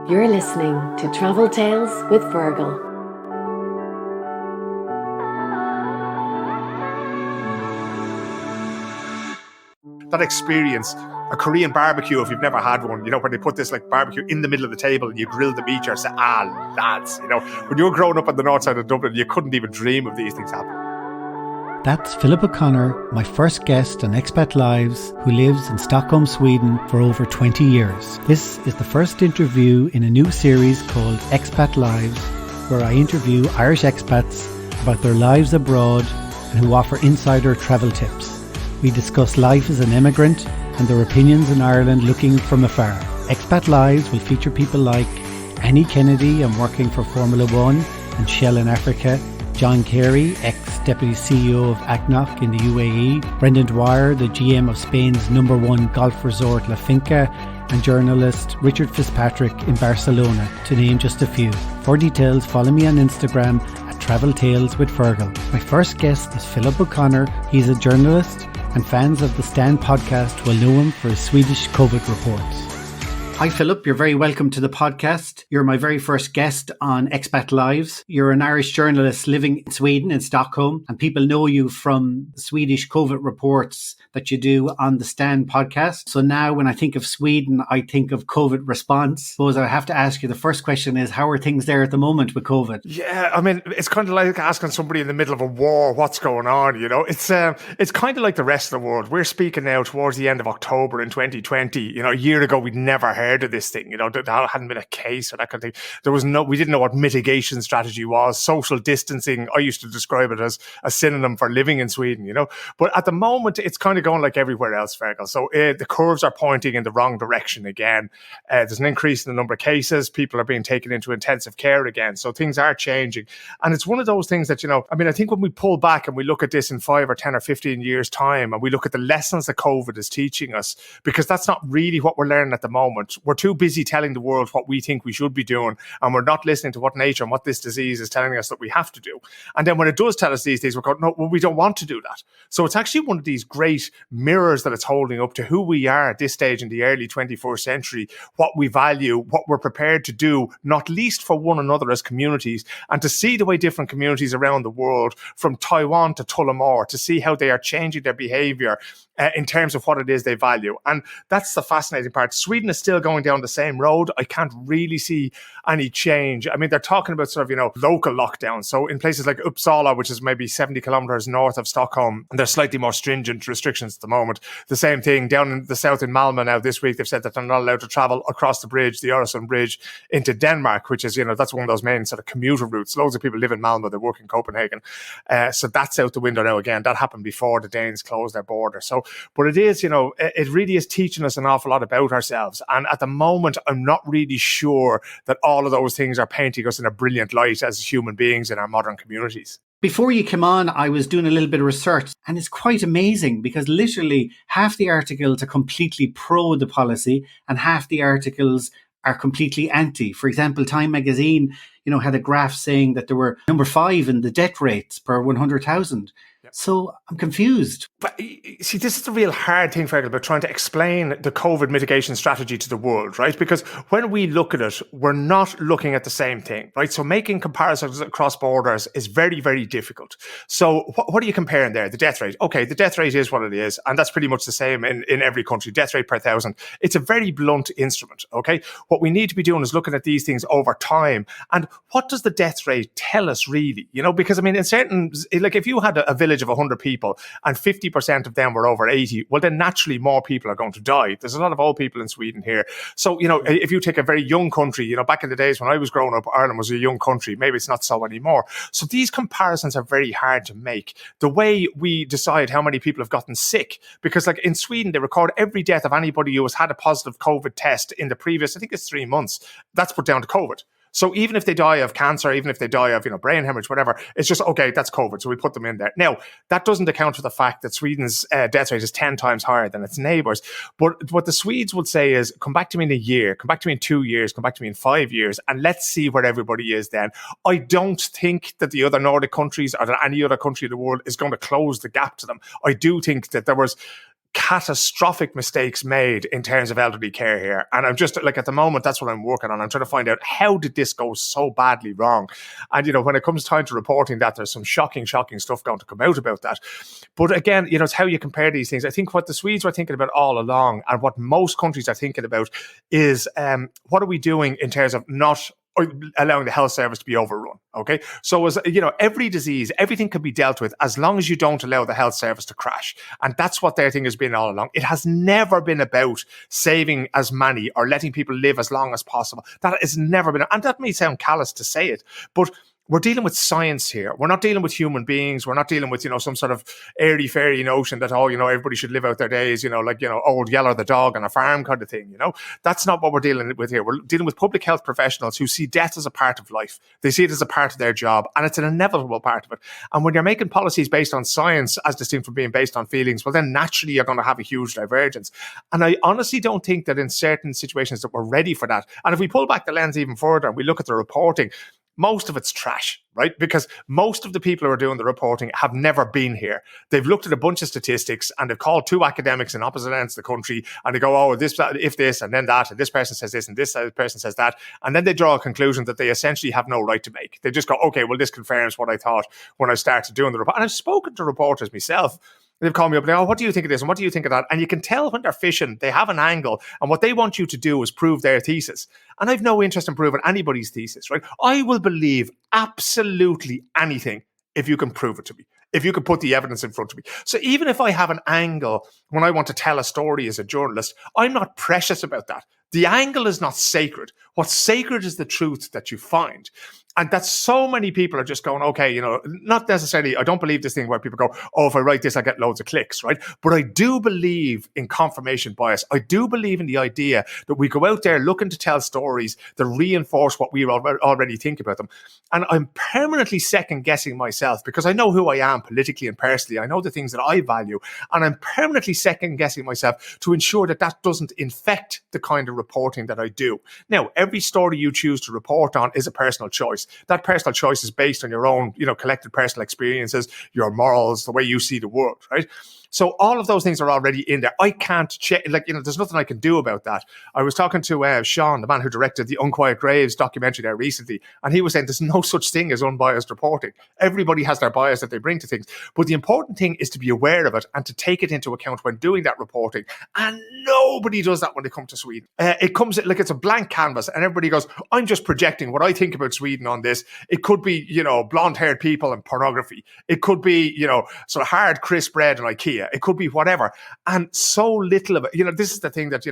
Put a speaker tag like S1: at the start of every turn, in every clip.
S1: You're listening to Travel Tales with Fergal.
S2: That experience, a Korean barbecue, if you've never had one, where they put this barbecue in the middle of the table and you grill the meat, or say, lads, when you were growing up on the north side of Dublin, you couldn't even dream of these things happening.
S3: That's Philip O'Connor, my first guest on Expat Lives, who lives in Stockholm, Sweden for over 20 years. This is the first interview in a new series called Expat Lives, where I interview Irish expats about their lives abroad and who offer insider travel tips. We discuss life as an emigrant and their opinions in Ireland looking from afar. Expat Lives will feature people like Annie Kennedy, and working for Formula One and Shell in Africa, John Carey, ex-deputy CEO of ACNOC in the UAE, Brendan Dwyer, the GM of Spain's #1 golf resort La Finca, and journalist Richard Fitzpatrick in Barcelona, to name just a few. For details, follow me on Instagram at Travel Tales with Fergal. My first guest is Philip O'Connor. He's a journalist, and fans of the Stand podcast will know him for his Swedish Covid reports. Hi Philip, you're very welcome to the podcast. You're my very first guest on Expat Lives. You're an Irish journalist living in Sweden, in Stockholm, and people know you from the Swedish Covid reports that you do on the Stand podcast. So now when I think of Sweden, I think of Covid response. I suppose I have to ask you, the first question is, how are things there at the moment with Covid?
S2: Yeah, I mean, it's kind of like asking somebody in the middle of a war what's going on, It's kind of like the rest of the world. We're speaking now towards the end of October in 2020. A year ago, we'd never heard of this thing, that hadn't been a case or that kind of thing. We didn't know what mitigation strategy was. Social distancing, I used to describe it as a synonym for living in Sweden, But at the moment, it's kind of going like everywhere else, Fergal. So the curves are pointing in the wrong direction again. There's an increase in the number of cases. People are being taken into intensive care again. So things are changing. And it's one of those things that, I think when we pull back and we look at this in 5 or 10 or 15 years' time, and we look at the lessons that COVID is teaching us, because that's not really what we're learning at the moment. We're too busy telling the world what we think we should be doing, and we're not listening to what nature and what this disease is telling us that we have to do. And then when it does tell us these things, we're going, no, well, we don't want to do that. So it's actually one of these great mirrors that it's holding up to who we are at this stage in the early 21st century, what we value, what we're prepared to do, not least for one another as communities, and to see the way different communities around the world, from Taiwan to Tullamore, to see how they are changing their behaviour in terms of what it is they value. And that's the fascinating part. Sweden is still going down the same road. I can't really see any change. They're talking about sort of, local lockdowns. So in places like Uppsala, which is maybe 70 kilometres north of Stockholm, there's slightly more stringent restrictions at the moment. The same thing down in the south in Malmö now this week, they've said that they're not allowed to travel across the bridge, the Öresund Bridge, into Denmark, which is, that's one of those main sort of commuter routes. Loads of people live in Malmö, they work in Copenhagen. So that's out the window now again. That happened before the Danes closed their border. But it is, it really is teaching us an awful lot about ourselves. And at the moment, I'm not really sure that all of those things are painting us in a brilliant light as human beings in our modern communities.
S3: Before you came on, I was doing a little bit of research, and it's quite amazing because literally half the articles are completely pro the policy and half the articles are completely anti. For example, Time magazine, had a graph saying that there were number 5 in the death rates per 100,000. So I'm confused.
S2: But see, this is the real hard thing, Fergal, about trying to explain the COVID mitigation strategy to the world, right? Because when we look at it, we're not looking at the same thing, right? So making comparisons across borders is very, very difficult. So what are you comparing there? The death rate. Okay, the death rate is what it is. And that's pretty much the same in every country. Death rate per 1,000. It's a very blunt instrument, okay? What we need to be doing is looking at these things over time. And what does the death rate tell us really? Because in certain, if you had a village of 100 people and 50% of them were over 80, well, then naturally more people are going to die. There's a lot of old people in Sweden here. So, if you take a very young country, back in the days when I was growing up, Ireland was a young country. Maybe it's not so anymore. So these comparisons are very hard to make. The way we decide how many people have gotten sick, because in Sweden, they record every death of anybody who has had a positive COVID test in the previous, I think it's 3 months. That's put down to COVID. So even if they die of cancer, even if they die of, brain hemorrhage, whatever, it's just, okay, that's COVID. So we put them in there. Now, that doesn't account for the fact that Sweden's death rate is 10 times higher than its neighbours. But what the Swedes would say is, come back to me in a year, come back to me in 2 years, come back to me in 5 years, and let's see where everybody is then. I don't think that the other Nordic countries or that any other country in the world is going to close the gap to them. I do think that there was catastrophic mistakes made in terms of elderly care here. And I'm just like, at the moment, that's what I'm working on. I'm trying to find out, how did this go so badly wrong? And, when it comes time to reporting that, there's some shocking stuff going to come out about that. But again, it's how you compare these things. I think what the Swedes were thinking about all along, and what most countries are thinking about, is what are we doing in terms of not allowing the health service to be overrun. Okay. So as every disease, everything can be dealt with as long as you don't allow the health service to crash. And that's what their thing has been all along. It has never been about saving as many or letting people live as long as possible. That has never been, and that may sound callous to say it, but we're dealing with science here. We're not dealing with human beings. We're not dealing with, some sort of airy-fairy notion that, everybody should live out their days, old Yeller the dog on a farm kind of thing, That's not what we're dealing with here. We're dealing with public health professionals who see death as a part of life. They see it as a part of their job, and it's an inevitable part of it. And when you're making policies based on science, as distinct from being based on feelings, well, then naturally you're going to have a huge divergence. And I honestly don't think that in certain situations that we're ready for that. And if we pull back the lens even further and we look at the reporting, most of it's trash, right? Because most of the people who are doing the reporting have never been here. They've looked at a bunch of statistics and they've called two academics in opposite ends of the country, and they go, this, if this, and then that, and this person says this, and this person says that. And then they draw a conclusion that they essentially have no right to make. They just go, okay, well, this confirms what I thought when I started doing the report. And I've spoken to reporters myself. They've called me up and they go, what do you think of this? And what do you think of that? And you can tell when they're fishing, they have an angle. And what they want you to do is prove their thesis. And I've no interest in proving anybody's thesis, right? I will believe absolutely anything if you can prove it to me, if you can put the evidence in front of me. So even if I have an angle when I want to tell a story as a journalist, I'm not precious about that. The angle is not sacred. What's sacred is the truth that you find. And that so many people are just going, okay, not necessarily, I don't believe this thing where people go, if I write this, I get loads of clicks, right? But I do believe in confirmation bias. I do believe in the idea that we go out there looking to tell stories that reinforce what we already think about them. And I'm permanently second guessing myself because I know who I am politically and personally. I know the things that I value. And I'm permanently second guessing myself to ensure that that doesn't infect the kind of reporting that I do. Now, every story you choose to report on is a personal choice. That personal choice is based on your own, collected personal experiences, your morals, the way you see the world, right? So all of those things are already in there. I can't check, there's nothing I can do about that. I was talking to Sean, the man who directed the Unquiet Graves documentary there recently, and he was saying there's no such thing as unbiased reporting. Everybody has their bias that they bring to things. But the important thing is to be aware of it and to take it into account when doing that reporting. And nobody does that when they come to Sweden. It comes like it's a blank canvas and everybody goes, I'm just projecting what I think about Sweden on this. It could be, blonde-haired people and pornography. It could be, sort of hard, crisp bread and IKEA. It could be whatever. And so little of it, this is the thing that,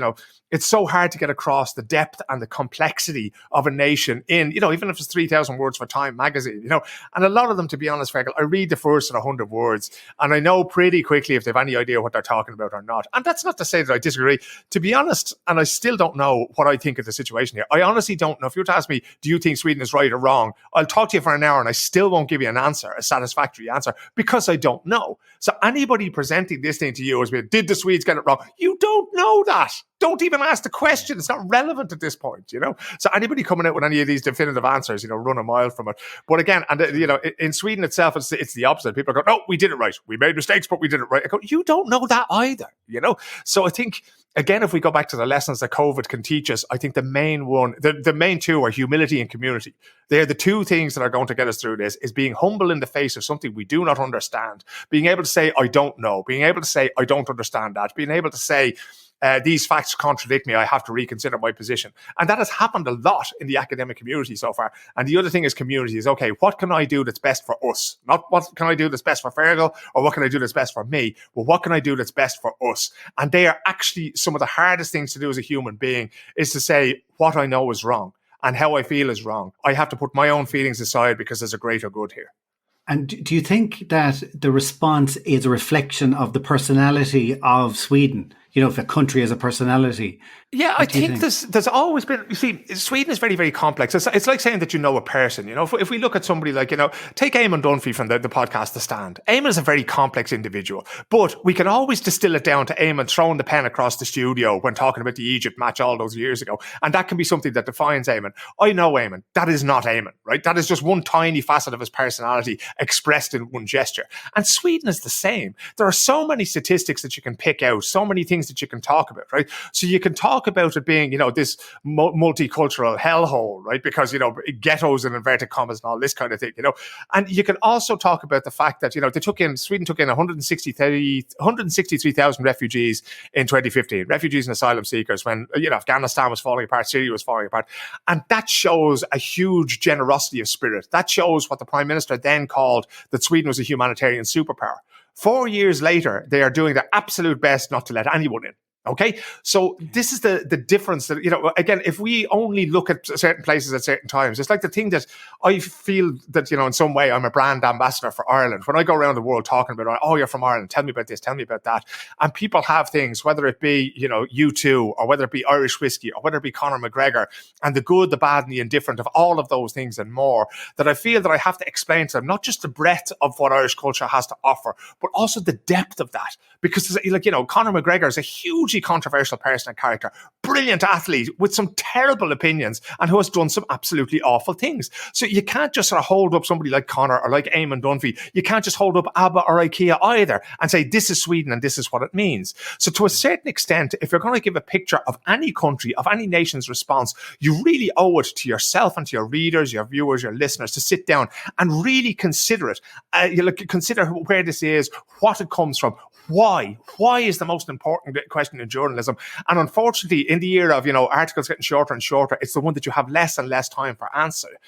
S2: it's so hard to get across the depth and the complexity of a nation in, even if it's 3,000 words for Time magazine, and a lot of them, to be honest, Fergal, I read the first 100 words and I know pretty quickly if they've any idea what they're talking about or not. And that's not to say that I disagree, to be honest. And I still don't know what I think of the situation here. I honestly don't know. If you were to ask me, do you think Sweden is right or wrong? I'll talk to you for an hour and I still won't give you an answer, a satisfactory answer, because I don't know. So anybody presenting this thing to you as being, did the Swedes get it wrong? You don't know that. Don't even ask the question. It's not relevant at this point, So anybody coming out with any of these definitive answers, run a mile from it. But again, and in Sweden itself, it's the opposite. People go, no, we did it right. We made mistakes, but we did it right. I go, you don't know that either, So I think, again, if we go back to the lessons that COVID can teach us, I think the main one, the main two are humility and community. They're the two things that are going to get us through this, is being humble in the face of something we do not understand, being able to say, I don't know, being able to say, I don't understand that, being able to say, these facts contradict me, I have to reconsider my position. And that has happened a lot in the academic community so far. And the other thing is community is, okay, what can I do that's best for us? Not what can I do that's best for Fergal or what can I do that's best for me? Well, what can I do that's best for us? And they are actually some of the hardest things to do as a human being, is to say what I know is wrong and how I feel is wrong. I have to put my own feelings aside because there's a greater good here.
S3: And do you think that the response is a reflection of the personality of Sweden? if a country has a personality.
S2: Yeah, I think there's always been, you see, Sweden is very, very complex. It's like saying that you know a person, if we look at somebody like, take Eamon Dunphy from the podcast The Stand. Eamon is a very complex individual, but we can always distill it down to Eamon throwing the pen across the studio when talking about the Egypt match all those years ago. And that can be something that defines Eamon. I know Eamon. That is not Eamon, right? That is just one tiny facet of his personality expressed in one gesture. And Sweden is the same. There are so many statistics that you can pick out, so many things that you can talk about, right? So you can talk about it being, this multicultural hellhole, right? Because, ghettos in inverted commas and all this kind of thing, And you can also talk about the fact that, Sweden took in 163,000 refugees in 2015, refugees and asylum seekers when, Afghanistan was falling apart, Syria was falling apart. And that shows a huge generosity of spirit. That shows what the Prime Minister then called that Sweden was a humanitarian superpower. 4 years later, they are doing their absolute best not to let anyone in. Okay, so this is the difference that, again, if we only look at certain places at certain times, it's like the thing that I feel that, in some way I'm a brand ambassador for Ireland. When I go around the world talking about, oh, you're from Ireland, tell me about this, tell me about that. And people have things, whether it be, U2 or whether it be Irish whiskey or whether it be Conor McGregor and the good, the bad and the indifferent of all of those things and more, that I feel that I have to explain to them, not just the breadth of what Irish culture has to offer, but also the depth of that. Because, Conor McGregor is a hugely controversial person and character, brilliant athlete with some terrible opinions and who has done some absolutely awful things. So you can't just sort of hold up somebody like Conor or like Eamon Dunphy. You can't just hold up ABBA or IKEA either and say, this is Sweden and this is what it means. So to a certain extent, if you're going to give a picture of any country, of any nation's response, you really owe it to yourself and to your readers, your viewers, your listeners to sit down and really consider it. Consider where this is, what it comes from. Why? Why is the most important question in journalism? And unfortunately, in the era of, articles getting shorter and shorter, it's the one that you have less and less time for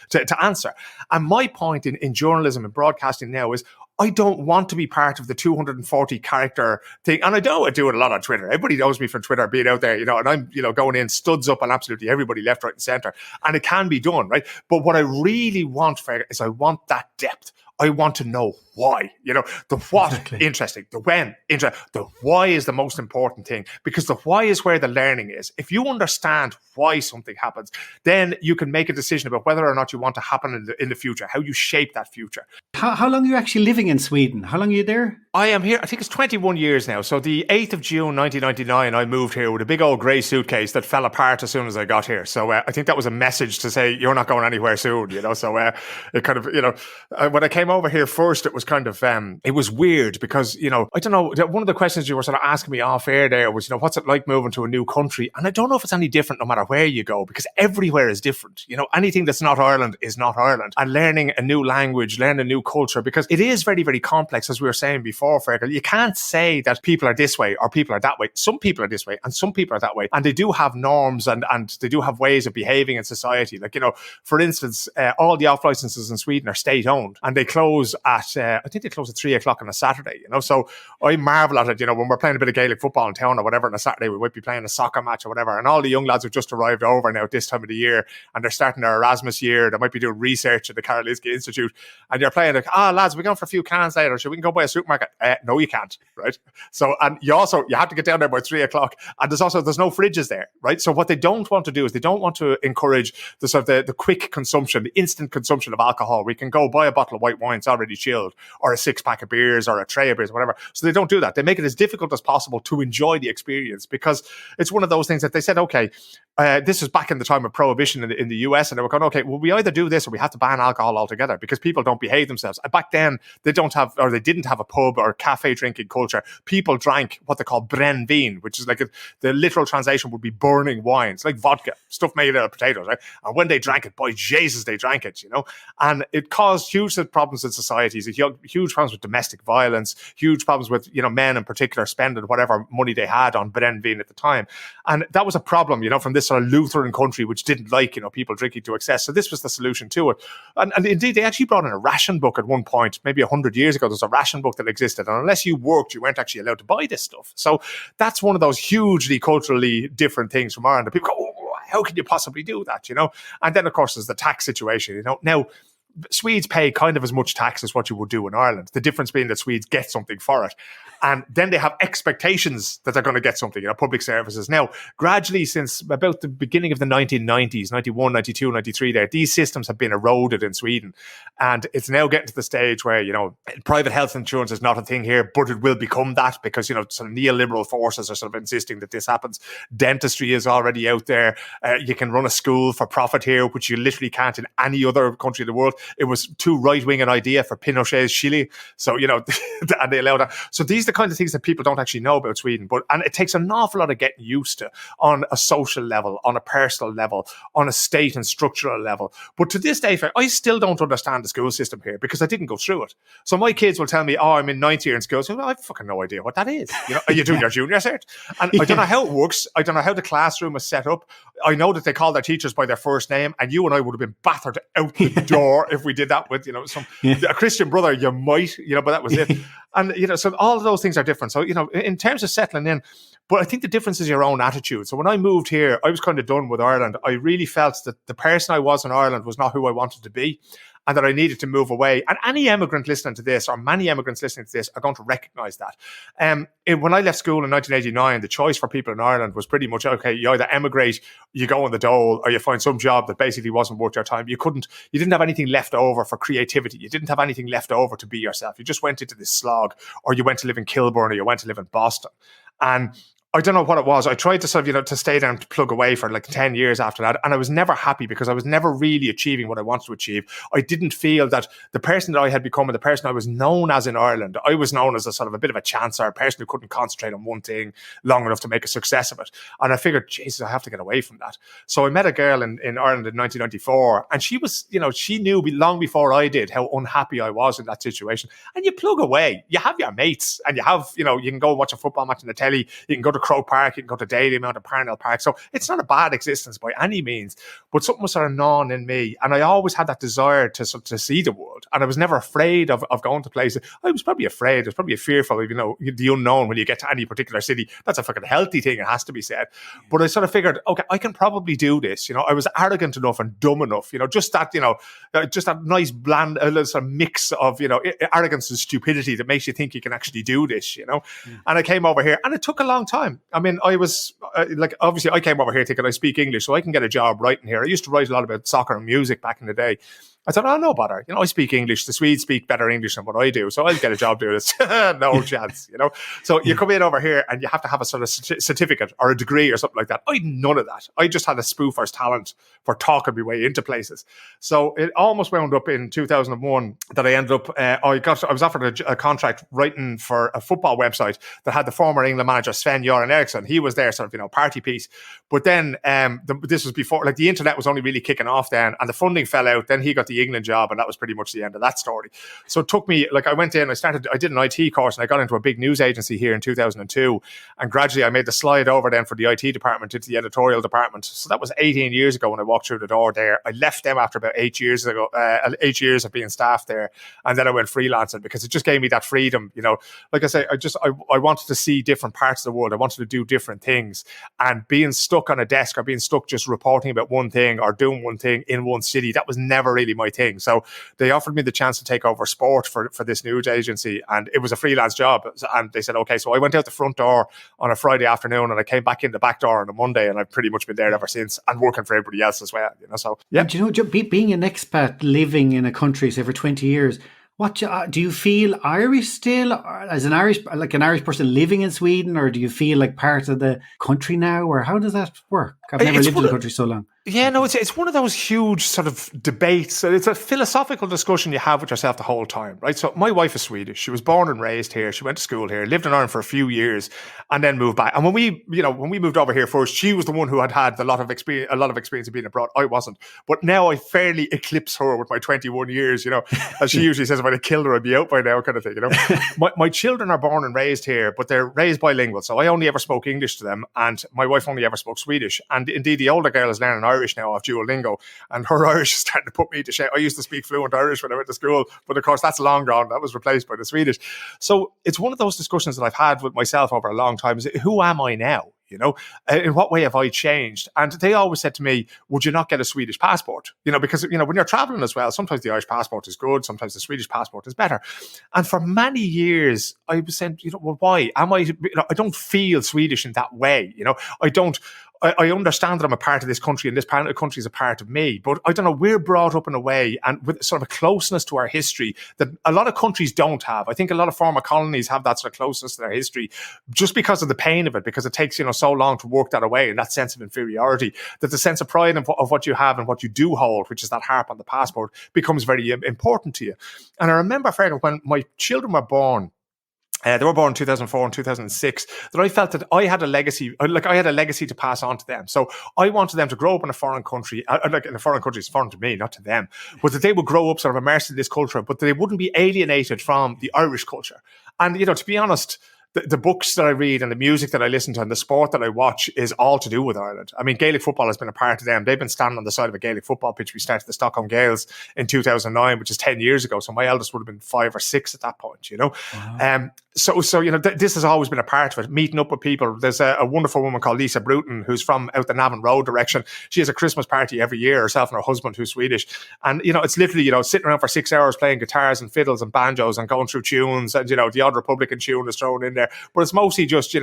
S2: to answer. And my point in journalism and broadcasting now is I don't want to be part of the 240 character thing. And I do it a lot on Twitter. Everybody knows me from Twitter being out there, and I'm, going in studs up on absolutely everybody left, right and center. And it can be done, right? But what I really want, Fergal, is I want that depth. I want to know why, the what, exactly. Interesting, the when, interesting, the why is the most important thing, because the why is where the learning is. If you understand why something happens, then you can make a decision about whether or not you want to happen in the future, how you shape that future.
S3: How long are you actually living in Sweden? How long are you there?
S2: I am here, I think it's 21 years now. So the 8th of June, 1999, I moved here with a big old grey suitcase that fell apart as soon as I got here. So I think that was a message to say, you're not going anywhere soon, So it kind of, when I came over here first, it was kind of, it was weird because, I don't know, one of the questions you were sort of asking me off air there was, what's it like moving to a new country? And I don't know if it's any different no matter where you go, because everywhere is different. Anything that's not Ireland is not Ireland. And learning a new language, learning a new culture, because it is very, very complex, as we were saying before, Fergal. You can't say that people are this way or people are that way. Some people are this way and some people are that way. And they do have norms and they do have ways of behaving in society. Like, for instance, all the off licenses in Sweden are state owned and they close at, I think they close at 3 o'clock on a Saturday, So I marvel at it, when we're playing a bit of Gaelic football in town or whatever on a Saturday, we might be playing a soccer match or whatever. And all the young lads have just arrived over now at this time of the year and they're starting their Erasmus year. They might be doing research at the Karolinska Institute and you're playing like, lads, we're going for a few cans later. Should we go by a supermarket? No, you can't, right? So, and you have to get down there by 3 o'clock. And there's no fridges there, right? So what they don't want to do is they don't want to encourage the sort of the quick consumption, the instant consumption of alcohol. We can go buy a bottle of white wine, it's already chilled, or a 6-pack of beers or a tray of beers, whatever. So they don't do that. They make it as difficult as possible to enjoy the experience because it's one of those things that they said, okay, this was back in the time of prohibition in the US, and they were going, okay, well, we either do this or we have to ban alcohol altogether because people don't behave themselves. Back then, they didn't have a pub or cafe drinking culture. People drank what they call brännvin, which is like the literal translation would be burning wine. It's like vodka, stuff made out of potatoes, right? And when they drank it, boy, Jesus, they drank it, And it caused huge problems in societies, huge problems with domestic violence, huge problems with, men in particular spending whatever money they had on brännvin at the time. And that was a problem, from this sort of Lutheran country, which didn't like, people drinking to excess. So this was the solution to it. And indeed, they actually brought in a ration book at one point, maybe 100 years ago. There's a ration book that existed. And unless you worked, you weren't actually allowed to buy this stuff. So that's one of those hugely culturally different things from Ireland. People go, oh, how can you possibly do that, And then, of course, there's the tax situation, Now, Swedes pay kind of as much tax as what you would do in Ireland. The difference being that Swedes get something for it. And then they have expectations that they're going to get something, public services. Now, gradually, since about the beginning of the 1990s, 91, 92, 93 there, these systems have been eroded in Sweden. And it's now getting to the stage where, private health insurance is not a thing here, but it will become that because, sort of neoliberal forces are sort of insisting that this happens. Dentistry is already out there. You can run a school for profit here, which you literally can't in any other country in the world. It was too right-wing an idea for Pinochet's Chile. So, and they allow that. So these are the kind of things that people don't actually know about Sweden. And it takes an awful lot of getting used to on a social level, on a personal level, on a state and structural level. But to this day, I still don't understand the school system here because I didn't go through it. So my kids will tell me, I'm in ninth year in school. So well, I have fucking no idea what that is. Are you doing your junior cert? And I don't know how it works. I don't know how the classroom is set up. I know that they call their teachers by their first name, and you and I would have been battered out the door if we did that with, a Christian brother, you might, but that was it. And, so all of those things are different. So, in terms of settling in, but I think the difference is your own attitude. So when I moved here, I was kind of done with Ireland. I really felt that the person I was in Ireland was not who I wanted to be, and that I needed to move away. And any immigrant listening to this, or many immigrants listening to this, are going to recognise that. When I left school in 1989, the choice for people in Ireland was pretty much, okay, you either emigrate, you go on the dole, or you find some job that basically wasn't worth your time. You didn't have anything left over for creativity. You didn't have anything left over to be yourself. You just went into this slog, or you went to live in Kilburn, or you went to live in Boston. And I don't know what it was. I tried to sort of, to stay down, to plug away for like 10 years after that. And I was never happy because I was never really achieving what I wanted to achieve. I didn't feel that the person that I had become and the person I was known as in Ireland, I was known as a sort of a bit of a chancer, a person who couldn't concentrate on one thing long enough to make a success of it. And I figured, Jesus, I have to get away from that. So I met a girl in Ireland in 1994, and she was, she knew long before I did how unhappy I was in that situation. And you plug away, you have your mates, and you have, you can go and watch a football match on the telly, you can go to Croke Park, you can go to Daly Mount and Parnell Park. So it's not a bad existence by any means, but something was sort of gnawing in me. And I always had that desire to see the world. And I was never afraid of going to places. I was probably afraid. I was probably fearful of, the unknown when you get to any particular city. That's a fucking healthy thing, it has to be said. But I sort of figured, okay, I can probably do this. I was arrogant enough and dumb enough, just that nice bland sort of mix of, arrogance and stupidity that makes you think you can actually do this, And I came over here, and it took a long time. I mean, I was obviously I came over here thinking I speak English, so I can get a job writing here. I used to write a lot about soccer and music back in the day. I thought, oh, no bother. I speak English. The Swedes speak better English than what I do, so I'll get a job doing this. No chance, So you come in over here and you have to have a sort of certificate or a degree or something like that. I had none of that. I just had a spoofer's talent for talking my way into places. So it almost wound up in 2001 that I ended up, I was offered a contract writing for a football website that had the former England manager Sven-Göran Eriksson. He was there sort of, party piece. But then this was before, like the internet was only really kicking off then, and the funding fell out. Then he got the England job, and that was pretty much the end of that story. So it took me, I went in, I did an IT course, and I got into a big news agency here in 2002, and gradually I made the slide over then for the IT department into the editorial department. So that was 18 years ago when I walked through the door there. I left them after about 8 years of being staff there, and then I went freelancing because it just gave me that freedom. Like I say, I wanted to see different parts of the world. I wanted to do different things, and being stuck on a desk or being stuck just reporting about one thing or doing one thing in one city, that was never really my thing. So they offered me the chance to take over sport for this news agency, and it was a freelance job. And they said, okay, so I went out the front door on a Friday afternoon, and I came back in the back door on a Monday, and I've pretty much been there ever since, and working for everybody else as well. So yeah.
S3: And being an expat living in a country, say for 20 years, what do you feel Irish still, as an Irish person living in Sweden, or do you feel like part of the country now, or how does that work? I've never lived in the country so long.
S2: Yeah, no, it's one of those huge sort of debates. It's a philosophical discussion you have with yourself the whole time, right? So my wife is Swedish. She was born and raised here. She went to school here, lived in Ireland for a few years, and then moved back. And when we moved over here first, she was the one who had a lot of experience of being abroad. I wasn't. But now I fairly eclipse her with my 21 years, as she usually says, if I'd have killed her, I'd be out by now, kind of thing, My children are born and raised here, but they're raised bilingual. So I only ever spoke English to them, and my wife only ever spoke Swedish. And indeed, the older girl is learning Irish now off Duolingo, and her Irish is starting to put me to shame. I used to speak fluent Irish when I went to school, but of course that's long gone. That was replaced by the Swedish. So it's one of those discussions that I've had with myself over a long time. Is who am I now? In what way have I changed? And they always said to me, would you not get a Swedish passport? Because, when you're traveling as well, sometimes the Irish passport is good, sometimes the Swedish passport is better. And for many years, I was saying, well, why? I don't feel Swedish in that way. I understand that I'm a part of this country and this part of the country is a part of me, but I don't know, we're brought up in a way and with sort of a closeness to our history that a lot of countries don't have. I think a lot of former colonies have that sort of closeness to their history just because of the pain of it, because it takes, so long to work that away, and that sense of inferiority, that the sense of pride of what you have and what you do hold, which is that harp on the passport, becomes very important to you. And I remember, Fergal, when my children were born, they were born in 2004 and 2006, that I felt that I had a legacy, to pass on to them. So I wanted them to grow up in a foreign country, in a foreign country, it's foreign to me, not to them, but that they would grow up sort of immersed in this culture, but they wouldn't be alienated from the Irish culture. And, to be honest, the books that I read and the music that I listen to and the sport that I watch is all to do with Ireland. I mean, Gaelic football has been a part of them. They've been standing on the side of a Gaelic football pitch. We started the Stockholm Gaels in 2009, which is 10 years ago. So my eldest would have been 5 or 6 at that point, Wow. So this has always been a part of it, meeting up with people. There's a wonderful woman called Lisa Bruton, who's from out the Navan Road direction. She has a Christmas party every year, herself and her husband, who's Swedish. And, it's literally, sitting around for 6 hours playing guitars and fiddles and banjos and going through tunes. And, the odd Republican tune is thrown in there. But it's mostly just,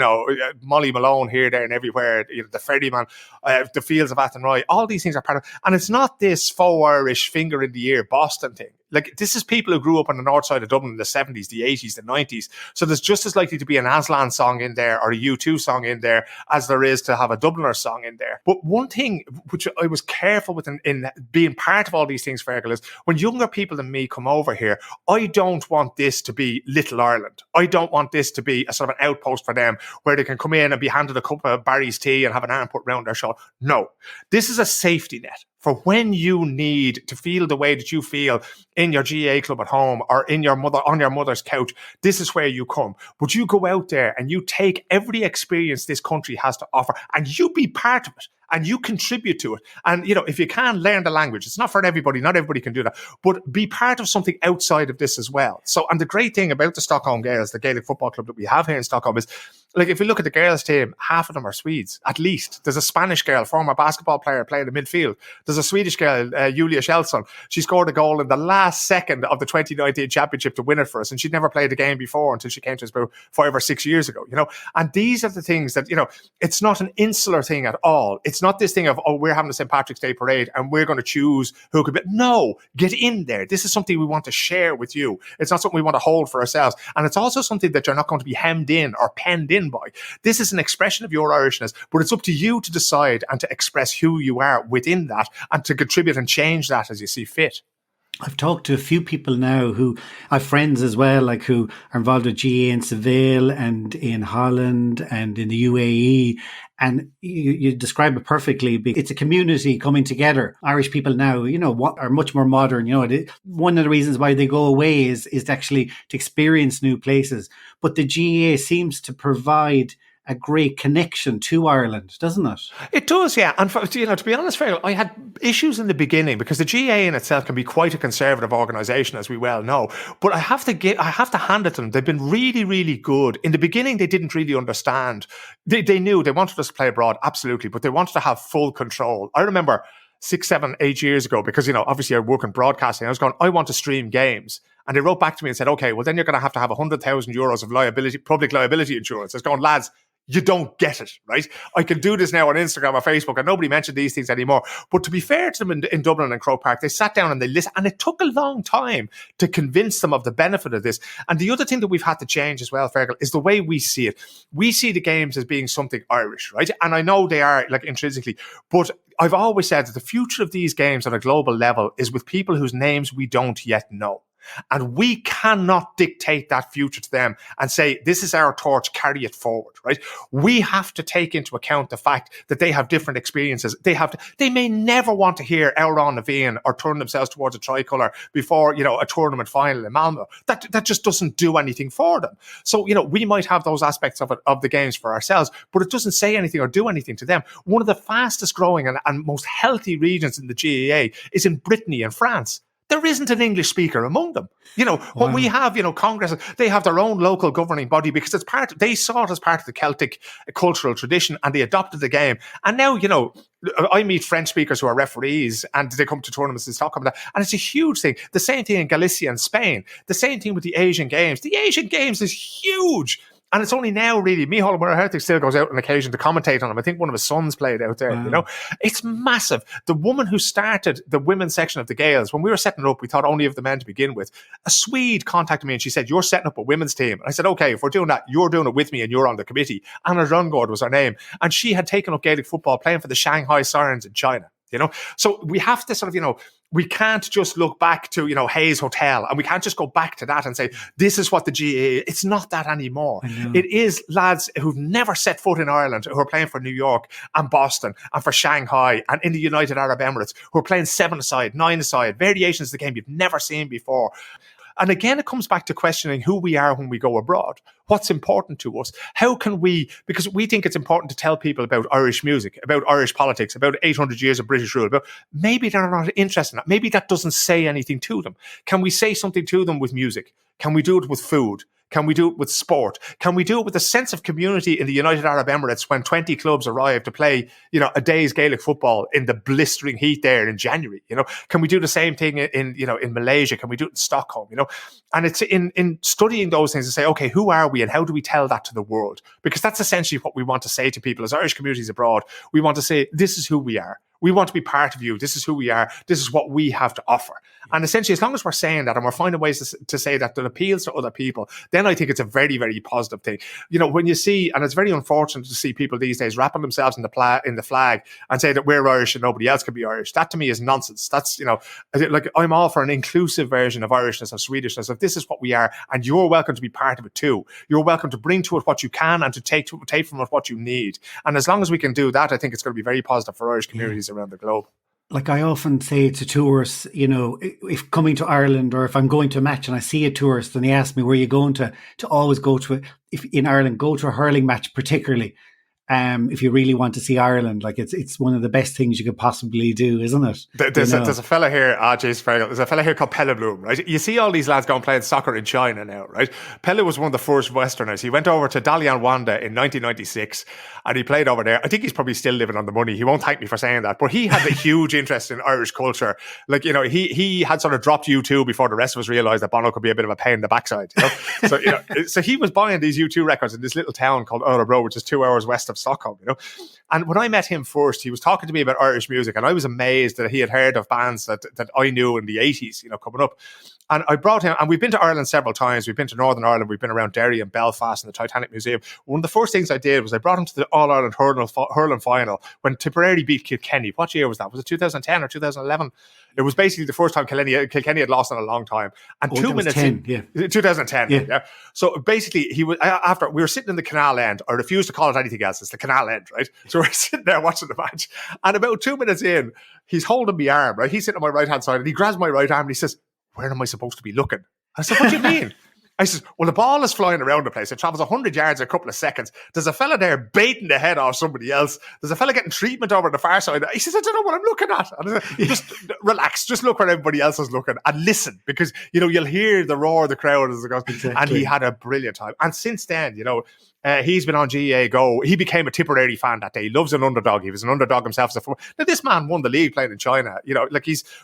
S2: Molly Malone here, there and everywhere, the Ferryman, the Fields of Athenry, all these things are part of it. And it's not this faux Irish finger in the ear Boston thing. Like, this is people who grew up on the north side of Dublin in the 70s, the 80s, the 90s. So there's just as likely to be an Aslan song in there or a U2 song in there as there is to have a Dubliner song in there. But one thing which I was careful with in being part of all these things, Fergal, is when younger people than me come over here, I don't want this to be Little Ireland. I don't want this to be a sort of an outpost for them where they can come in and be handed a cup of Barry's tea and have an arm put round their shoulder. No, this is a safety net for when you need to feel the way that you feel in your GA club at home or on your mother's couch. This is where you come. But you go out there and you take every experience this country has to offer and you be part of it. And you contribute to it. And, if you can, learn the language. It's not for everybody. Not everybody can do that. But be part of something outside of this as well. So, and the great thing about the Stockholm Gaels, the Gaelic football club that we have here in Stockholm, is, like, if you look at the girls' team, half of them are Swedes, at least. There's a Spanish girl, former basketball player, playing in the midfield. There's a Swedish girl, Julia Kjellson. She scored a goal in the last second of the 2019 championship to win it for us. And she'd never played a game before until she came to us about 5 or 6 years ago, And these are the things that, it's not an insular thing at all. It's not this thing of, we're having a St. Patrick's Day parade and we're going to choose who could be. No, get in there. This is something we want to share with you. It's not something we want to hold for ourselves. And it's also something that you're not going to be hemmed in or penned in by. This is an expression of your Irishness, but it's up to you to decide and to express who you are within that and to contribute and change that as you see fit.
S3: I've talked to a few people now who I have friends as well, like who are involved with GA in Seville and in Holland and in the UAE. And you describe it perfectly. It's a community coming together. Irish people now, what are much more modern. One of the reasons why they go away is actually to experience new places. But the GA seems to provide a great connection to Ireland, doesn't it? It
S2: does, yeah. And to be honest, Fergal, I had issues in the beginning because the GA in itself can be quite a conservative organisation, as we well know. But I have to hand it to them. They've been really, really good. In the beginning, they didn't really understand. They knew they wanted us to play abroad, absolutely, but they wanted to have full control. I remember 6, 7, 8 years ago, because obviously I work in broadcasting. I was going, I want to stream games. And they wrote back to me and said, okay, well then you're going to have €100,000 of public liability insurance. I was going, lads, you don't get it, right? I can do this now on Instagram or Facebook and nobody mentioned these things anymore. But to be fair to them in Dublin and Croke Park, they sat down and they listened, and it took a long time to convince them of the benefit of this. And the other thing that we've had to change as well, Fergal, is the way we see it. We see the games as being something Irish, right? And I know they are, like, intrinsically, but I've always said that the future of these games on a global level is with people whose names we don't yet know. And we cannot dictate that future to them and say, this is our torch, carry it forward, right? We have to take into account the fact that they have different experiences. They may never want to hear Elron Naveen or turn themselves towards a tricolour before, a tournament final in Malmö. That just doesn't do anything for them. So, we might have those aspects of the games for ourselves, but it doesn't say anything or do anything to them. One of the fastest growing and most healthy regions in the GAA is in Brittany and France. There isn't an English speaker among them. What we have, Congress, they have their own local governing body because they saw it as part of the Celtic cultural tradition and they adopted the game. And now, I meet French speakers who are referees and they come to tournaments in Stockholm and it's a huge thing. The same thing in Galicia and Spain. The same thing with the Asian Games. The Asian Games is huge. And it's only now, really, Michal Murhertig still goes out on occasion to commentate on them. I think one of his sons played out there, It's massive. The woman who started the women's section of the Gaels, when we were setting it up, we thought only of the men to begin with. A Swede contacted me and she said, you're setting up a women's team. And I said, okay, if we're doing that, you're doing it with me and you're on the committee. Anna Rungård was her name. And she had taken up Gaelic football playing for the Shanghai Sirens in China. So we have to sort of, we can't just look back to, Hayes Hotel and we can't just go back to that and say, this is what the GAA is. It's not that anymore. It is lads who've never set foot in Ireland who are playing for New York and Boston and for Shanghai and in the United Arab Emirates who are playing 7-a-side, 9-a-side, variations of the game you've never seen before. And again, it comes back to questioning who we are when we go abroad. What's important to us? How can we, because we think it's important to tell people about Irish music, about Irish politics, about 800 years of British rule, but maybe they're not interested in that. Maybe that doesn't say anything to them. Can we say something to them with music? Can we do it with food? Can we do it with sport? Can we do it with a sense of community in the United Arab Emirates when 20 clubs arrive to play, a day's Gaelic football in the blistering heat there in January? Can we do the same thing in Malaysia? Can we do it in Stockholm? And it's in studying those things to say, okay, who are we and how do we tell that to the world? Because that's essentially what we want to say to people as Irish communities abroad. We want to say, this is who we are. We want to be part of you. This is who we are. This is what we have to offer. And essentially, as long as we're saying that and we're finding ways to say that appeals to other people, then I think it's a very, very positive thing. When you see, and it's very unfortunate to see people these days wrapping themselves in the flag and say that we're Irish and nobody else can be Irish. That to me is nonsense. That's, like I'm all for an inclusive version of Irishness, of Swedishness, of this is what we are. And you're welcome to be part of it too. You're welcome to bring to it what you can and to take from it what you need. And as long as we can do that, I think it's going to be very positive for Irish communities around the globe.
S3: Like I often say to tourists, if coming to Ireland or if I'm going to a match and I see a tourist and they ask me where you're going to always go to, if in Ireland, go to a hurling match particularly. If you really want to see Ireland, like it's one of the best things you could possibly do, isn't it?
S2: There's a fella here, Fergal, there's a fella here called Pelle Bloom, right? You see all these lads going playing soccer in China now, right? Pelle was one of the first Westerners. He went over to Dalian Wanda in 1996 and he played over there. I think he's probably still living on the money. He won't thank me for saying that, but he had a huge interest in Irish culture. Like, he had sort of dropped U2 before the rest of us realised that Bono could be a bit of a pain in the backside. So he was buying these U2 records in this little town called Örebro, which is 2 hours west of Stockholm, And when I met him first, he was talking to me about Irish music, and I was amazed that he had heard of bands that I knew in the 80s, coming up. And I brought him, and we've been to Ireland several times. We've been to Northern Ireland. We've been around Derry and Belfast and the Titanic Museum. One of the first things I did was I brought him to the All-Ireland hurling final when Tipperary beat Kilkenny. What year was that? Was it 2010 or 2011? It was basically the first time Kilkenny had lost in a long time. And 2 minutes
S3: 10, in
S2: 2010. Yeah. So basically, he was after we were sitting in the canal end. I refuse to call it anything else. It's the canal end, right? So we're sitting there watching the match. And about 2 minutes in, he's holding my arm, right? He's sitting on my right-hand side and he grabs my right arm and he says, where am I supposed to be looking? I said, what do you mean? I said, well, the ball is flying around the place. It travels 100 yards in a couple of seconds. There's a fella there baiting the head off somebody else. There's a fella getting treatment over on the far side. He says, I don't know what I'm looking at. And I said, just relax. Just look where everybody else is looking and listen because, you'll hear the roar of the crowd as it goes. Exactly. And he had a brilliant time. And since then, he's been on GAA Go. He became a Tipperary fan that day. He loves an underdog. He was an underdog himself. Now, this man won the league playing in China.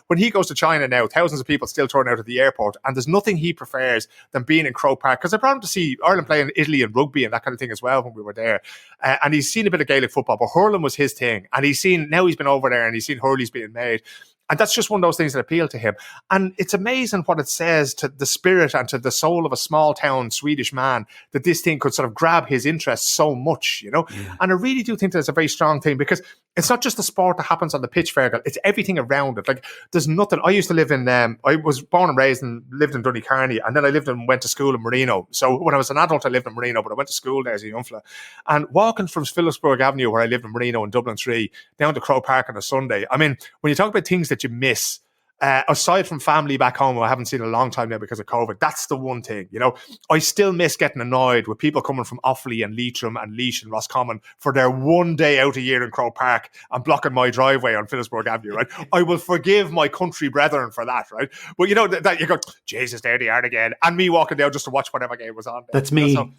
S2: When he goes to China now, thousands of people still turn out at the airport. And there's nothing he prefers than being in Croke Park. Because I brought him to see Ireland play in Italy and rugby and that kind of thing as well when we were there. And he's seen a bit of Gaelic football, but hurling was his thing. And now he's been over there and he's seen hurleys being made. And that's just one of those things that appeal to him. And it's amazing what it says to the spirit and to the soul of a small town Swedish man that this thing could sort of grab his interest so much, Yeah. And I really do think that's a very strong thing because it's not just the sport that happens on the pitch, Fergal. It's everything around it. Like, there's nothing. I used to live in, I was born and raised and lived in Donecarney, and then I lived and went to school in Marino. So when I was an adult, I lived in Marino, but I went to school there as a young fella. And walking from Phillipsburg Avenue, where I lived in Marino in Dublin 3, down to Croke Park on a Sunday, I mean, when you talk about things that you miss, aside from family back home, who I haven't seen in a long time now because of COVID, that's the one thing, you know. I still miss getting annoyed with people coming from Offaly and Leitrim and Laois and Roscommon for their one day out a year in Croke Park and blocking my driveway on Phillipsburg Avenue, right? I will forgive my country brethren for that, right? But you know, that you go, Jesus, there they are again. And me walking down just to watch whatever game was on there.
S3: That's me.
S2: So,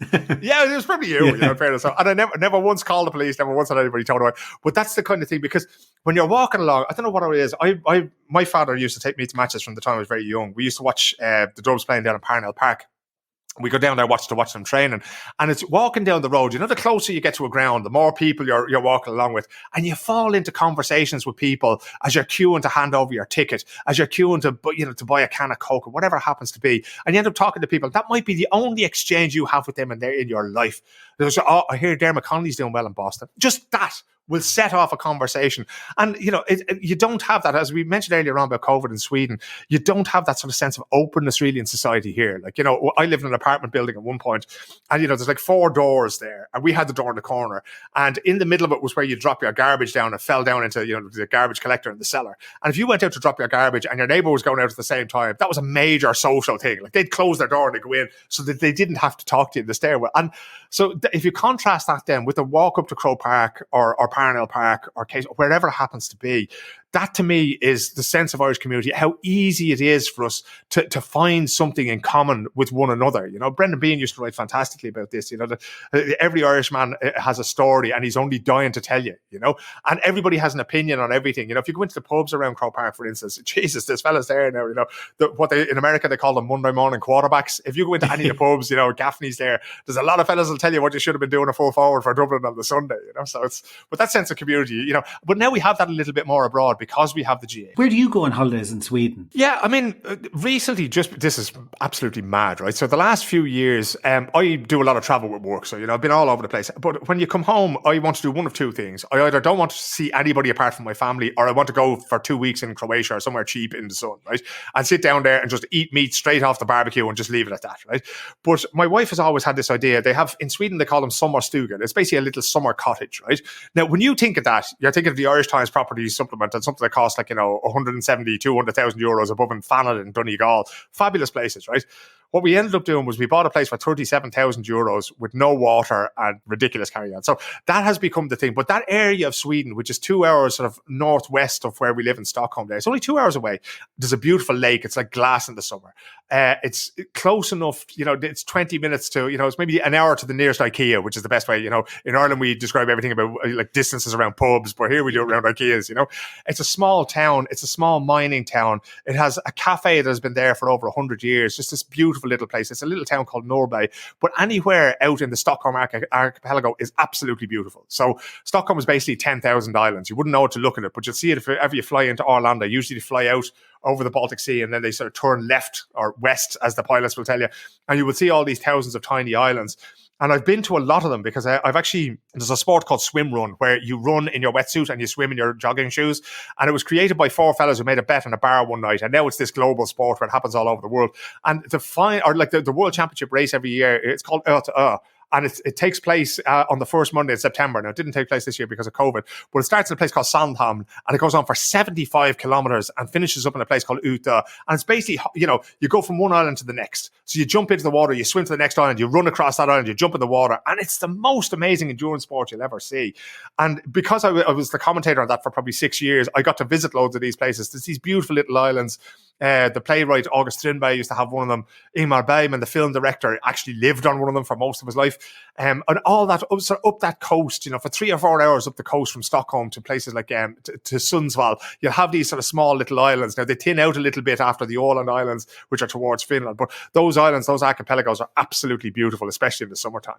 S2: yeah, it was probably you, you know, in fairness. And I never once called the police, never once had anybody told me. But that's the kind of thing, because when you're walking along, I don't know what it is. My father used to take me to matches from the time I was very young. We used to watch the Dubs playing down in Parnell Park. We go down there to watch them training, and it's walking down the road. You know, the closer you get to a ground, the more people you're walking along with, and you fall into conversations with people as you're queuing to hand over your ticket, as you're queuing to buy a can of Coke or whatever it happens to be, and you end up talking to people. That might be the only exchange you have with them in your life. There's, I hear Dermot Connolly's doing well in Boston. Just that will set off a conversation. And, you know, you don't have that, as we mentioned earlier on about COVID in Sweden, you don't have that sort of sense of openness really in society here. Like, you know, I lived in an apartment building at one point, and, you know, there's like 4 doors there, and we had the door in the corner, and in the middle of it was where you drop your garbage down. It fell down into, you know, the garbage collector in the cellar. And if you went out to drop your garbage and your neighbour was going out at the same time, that was a major social thing. Like, they'd close their door and they'd go in so that they didn't have to talk to you in the stairwell. And so if you contrast that then with the walk up to Croke Park or Parnell Park or Case, wherever it happens to be, that to me is the sense of Irish community, how easy it is for us to find something in common with one another. You know, Brendan Behan used to write fantastically about this, you know, that every Irishman has a story and he's only dying to tell you, you know, and everybody has an opinion on everything. You know, if you go into the pubs around Croke Park, for instance, Jesus, there's fellas there now, you know, in America, they call them Monday morning quarterbacks. If you go into any of the pubs, you know, Gaffney's there's a lot of fellas will tell you what you should have been doing a full forward for Dublin on the Sunday, you know, so but that sense of community, you know, but now we have that a little bit more abroad because we have the GA.
S3: Where do you go on holidays in Sweden?
S2: Yeah, I mean, recently, this is absolutely mad, right? So the last few years, I do a lot of travel with work. So, you know, I've been all over the place. But when you come home, I want to do one of two things. I either don't want to see anybody apart from my family, or I want to go for 2 weeks in Croatia or somewhere cheap in the sun, right? And sit down there and just eat meat straight off the barbecue and just leave it at that, right? But my wife has always had this idea. They have, in Sweden, they call them sommarstugan. It's basically a little summer cottage, right? Now, when you think of that, you're thinking of the Irish Times property supplement and something that costs like, you know, 170, 200,000 euros above in Fannin and Donegal. Fabulous places, right? What we ended up doing was we bought a place for 37,000 euros with no water and ridiculous carry-on. So that has become the thing. But that area of Sweden, which is 2 hours sort of northwest of where we live in Stockholm there, it's only 2 hours away. There's a beautiful lake. It's like glass in the summer. It's close enough, you know, it's 20 minutes to, you know, it's maybe an hour to the nearest IKEA, which is the best way. You know, in Ireland, we describe everything about like distances around pubs, but here we do it around IKEAs, you know. It's a small town. It's a small mining town. It has a cafe that has been there for over 100 years. Just this beautiful little place. It's a little town called Norrby, but anywhere out in the Stockholm archipelago is absolutely beautiful. So Stockholm is basically 10,000 islands. You wouldn't know what to look at it, but you'll see it if ever you fly into Arlanda. Usually they fly out over the Baltic Sea and then they sort of turn left or west, as the pilots will tell you, and you will see all these thousands of tiny islands. And I've been to a lot of them because there's a sport called swim run where you run in your wetsuit and you swim in your jogging shoes. And it was created by 4 fellas who made a bet in a bar one night. And now it's this global sport where it happens all over the world. And the World Championship race every year, it's called to and it takes place on the first Monday in September. Now, it didn't take place this year because of COVID, but it starts in a place called Sandhamn, and it goes on for 75 kilometers and finishes up in a place called Uta. And it's basically, you know, you go from one island to the next. So you jump into the water, you swim to the next island, you run across that island, you jump in the water, and it's the most amazing endurance sport you'll ever see. And because I was the commentator on that for probably 6 years, I got to visit loads of these places. There's these beautiful little islands. The playwright August Strindberg used to have one of them. Ingmar Bergman, the film director, actually lived on one of them for most of his life. And all that up that coast, you know, for 3 or 4 hours up the coast from Stockholm to places like to Sundsvall, you'll have these sort of small little islands. Now, they thin out a little bit after the Åland Islands, which are towards Finland, but those islands, those archipelagos are absolutely beautiful, especially in the summertime.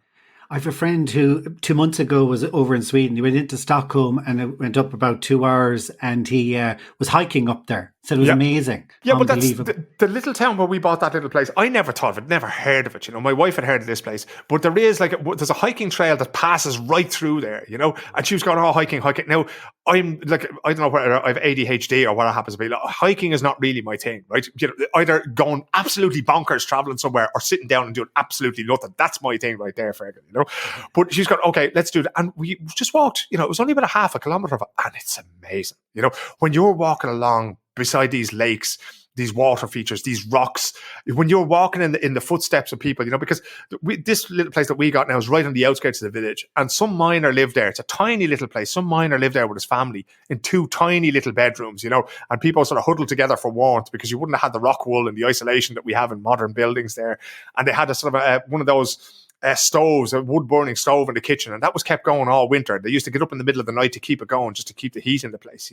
S3: I have a friend who 2 months ago was over in Sweden. He went into Stockholm and it went up about 2 hours, and he was hiking up there. Said it was amazing.
S2: Yeah, but that's the little town where we bought that little place. I never thought of it, never heard of it. You know, my wife had heard of this place, but there is there's a hiking trail that passes right through there, you know, and she was going, hiking. Now, I'm like, I don't know whether I have ADHD or what it happens to be. Like, hiking is not really my thing, right? You know, either going absolutely bonkers traveling somewhere or sitting down and doing absolutely nothing. That's my thing right there, Fergal, you know. But she's got, okay, let's do that. And we just walked, you know, it was only about a half a kilometre of it, and it's amazing. You know, when you're walking along beside these lakes, these water features, these rocks. When you're walking in the footsteps of people, because this little place that we got now is right on the outskirts of the village, and some miner lived there. It's a tiny little place. Some miner lived there with his family in 2 tiny little bedrooms, and people sort of huddled together for warmth because you wouldn't have had the rock wool and the isolation that we have in modern buildings there. And they had a sort of one of those stoves, a wood-burning stove in the kitchen, and that was kept going all winter. They used to get up in the middle of the night to keep it going, just to keep the heat in the place,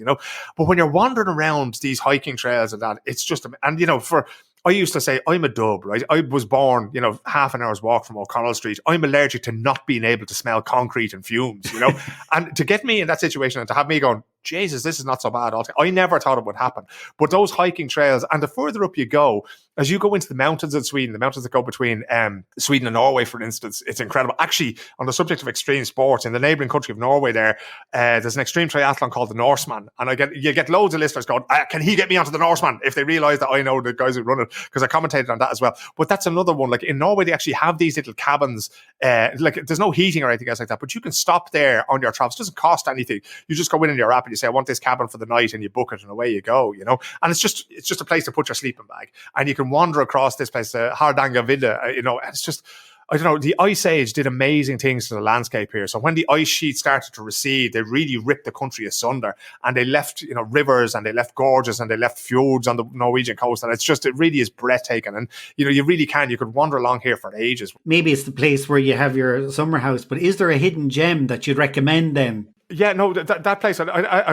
S2: But when you're wandering around these hiking trails and that, it's just, and I used to say, I'm a dub, right? I was born, half an hour's walk from O'Connell Street. I'm allergic to not being able to smell concrete and fumes, And to get me in that situation and to have me going, Jesus, this is not so bad. I never thought it would happen. But those hiking trails, and the further up you go, as you go into the mountains in Sweden, the mountains that go between Sweden and Norway, for instance, it's incredible. Actually, on the subject of extreme sports, in the neighbouring country of Norway there's an extreme triathlon called the Norseman. And you get loads of listeners going, can he get me onto the Norseman? If they realise that I know the guys who run it, because I commentated on that as well. But that's another one. Like in Norway, they actually have these little cabins. There's no heating or anything else like that, but you can stop there on your travels. It doesn't cost anything. You just go in your app and you say, I want this cabin for the night, and you book it, and away you go, And it's just a place to put your sleeping bag, and you can wander across this place, Hardangervidda, it's just, I don't know, the Ice Age did amazing things to the landscape here. So when the ice sheet started to recede, they really ripped the country asunder, and they left, rivers, and they left gorges, and they left fjords on the Norwegian coast, and it really is breathtaking. And you really you could wander along here for ages.
S3: Maybe it's the place where you have your summer house, but is there a hidden gem that you'd recommend then?
S2: Yeah, no, that place, I'm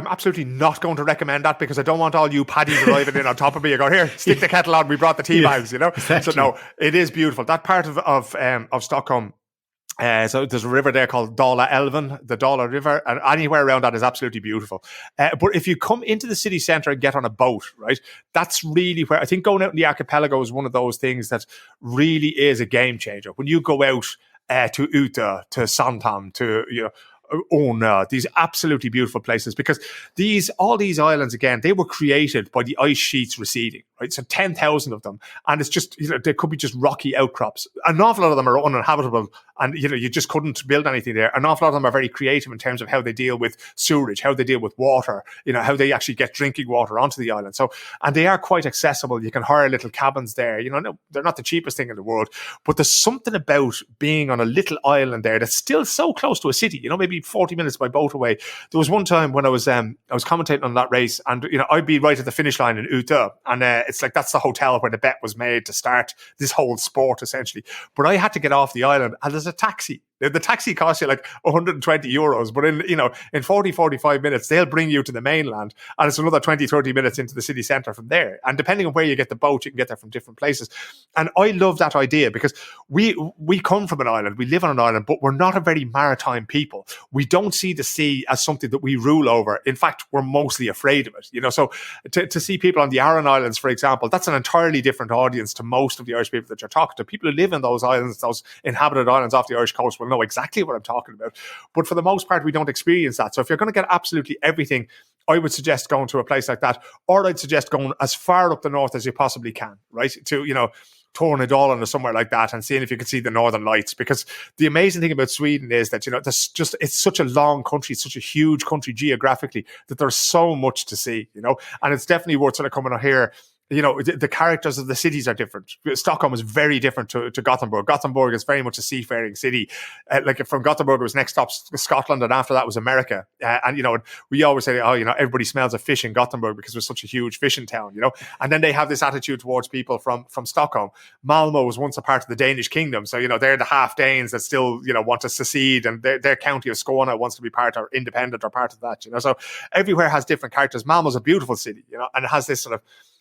S2: absolutely not going to recommend that, because I don't want all you paddies arriving in on top of me. You go, here, stick the kettle on, we brought the tea bags, Exactly. So no, it is beautiful. That part of Stockholm, so there's a river there called Dala Elven, the Dala River, and anywhere around that is absolutely beautiful. But if you come into the city centre and get on a boat, right, that's really where, I think going out in the archipelago is one of those things that really is a game changer. When you go out to Uta, to Sandhamn, to, these absolutely beautiful places, because all these islands, again, they were created by the ice sheets receding, right? So 10,000 of them, and it's just, they could be just rocky outcrops. An awful lot of them are uninhabitable, and you just couldn't build anything there. An awful lot of them are very creative in terms of how they deal with sewerage, how they deal with water, how they actually get drinking water onto the island. So, and they are quite accessible. You can hire little cabins there. No, they're not the cheapest thing in the world, but there's something about being on a little island there that's still so close to a city. Maybe 40 minutes by boat away. There was one time when I was commentating on that race, and I'd be right at the finish line in Uta, and it's like that's the hotel where the bet was made to start this whole sport essentially. But I had to get off the island, and there's a taxi. The taxi costs you like 120 euros, but in 40, 45 minutes, they'll bring you to the mainland, and it's another 20, 30 minutes into the city centre from there. And depending on where you get the boat, you can get there from different places. And I love that idea, because we come from an island, we live on an island, but we're not a very maritime people. We don't see the sea as something that we rule over. In fact, we're mostly afraid of it. So to see people on the Aran Islands, for example, that's an entirely different audience to most of the Irish people that you're talking to. People who live in those islands, those inhabited islands off the Irish coast, will know exactly what I'm talking about. But for the most part, we don't experience that. So if you're going to get absolutely everything, I would suggest going to a place like that, or I'd suggest going as far up the north as you possibly can, right? To, Tornedalen or somewhere like that, and seeing if you can see the Northern Lights. Because the amazing thing about Sweden is that, it's such a long country, it's such a huge country geographically, that there's so much to see, and it's definitely worth sort of coming out here. The characters of the cities are different. Stockholm is very different to Gothenburg. Gothenburg is very much a seafaring city. From Gothenburg, it was next stop Scotland, and after that was America. We always say, everybody smells of fish in Gothenburg because we're such a huge fishing town, And then they have this attitude towards people from Stockholm. Malmo was once a part of the Danish kingdom. So, they're the half Danes that still, want to secede, and their county of Skåne wants to be part or independent or part of that, So everywhere has different characters. Malmo's a beautiful city, and it has this sort of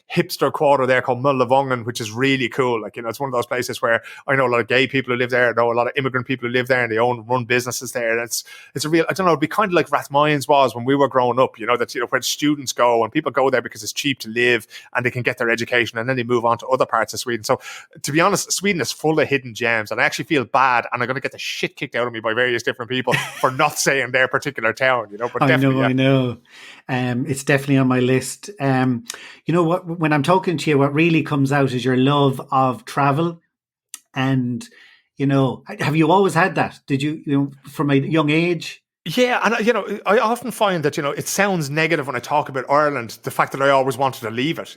S2: hipster quarter there called Möllevången, which is really cool. It's one of those places where I know a lot of gay people who live there. I know a lot of immigrant people who live there, and they run businesses there. And it's a real, I don't know, it'd be kind of like Rathmines was when we were growing up, where students go, and people go there because it's cheap to live and they can get their education, and then they move on to other parts of Sweden. So to be honest, Sweden is full of hidden gems, and I actually feel bad, and I'm going to get the shit kicked out of me by various different people for not saying their particular town, But
S3: I know. It's definitely on my list. What? When I'm talking to you, what really comes out is your love of travel. And, have you always had that? Did you, from a young age?
S2: Yeah, and I often find that it sounds negative when I talk about Ireland. The fact that I always wanted to leave it,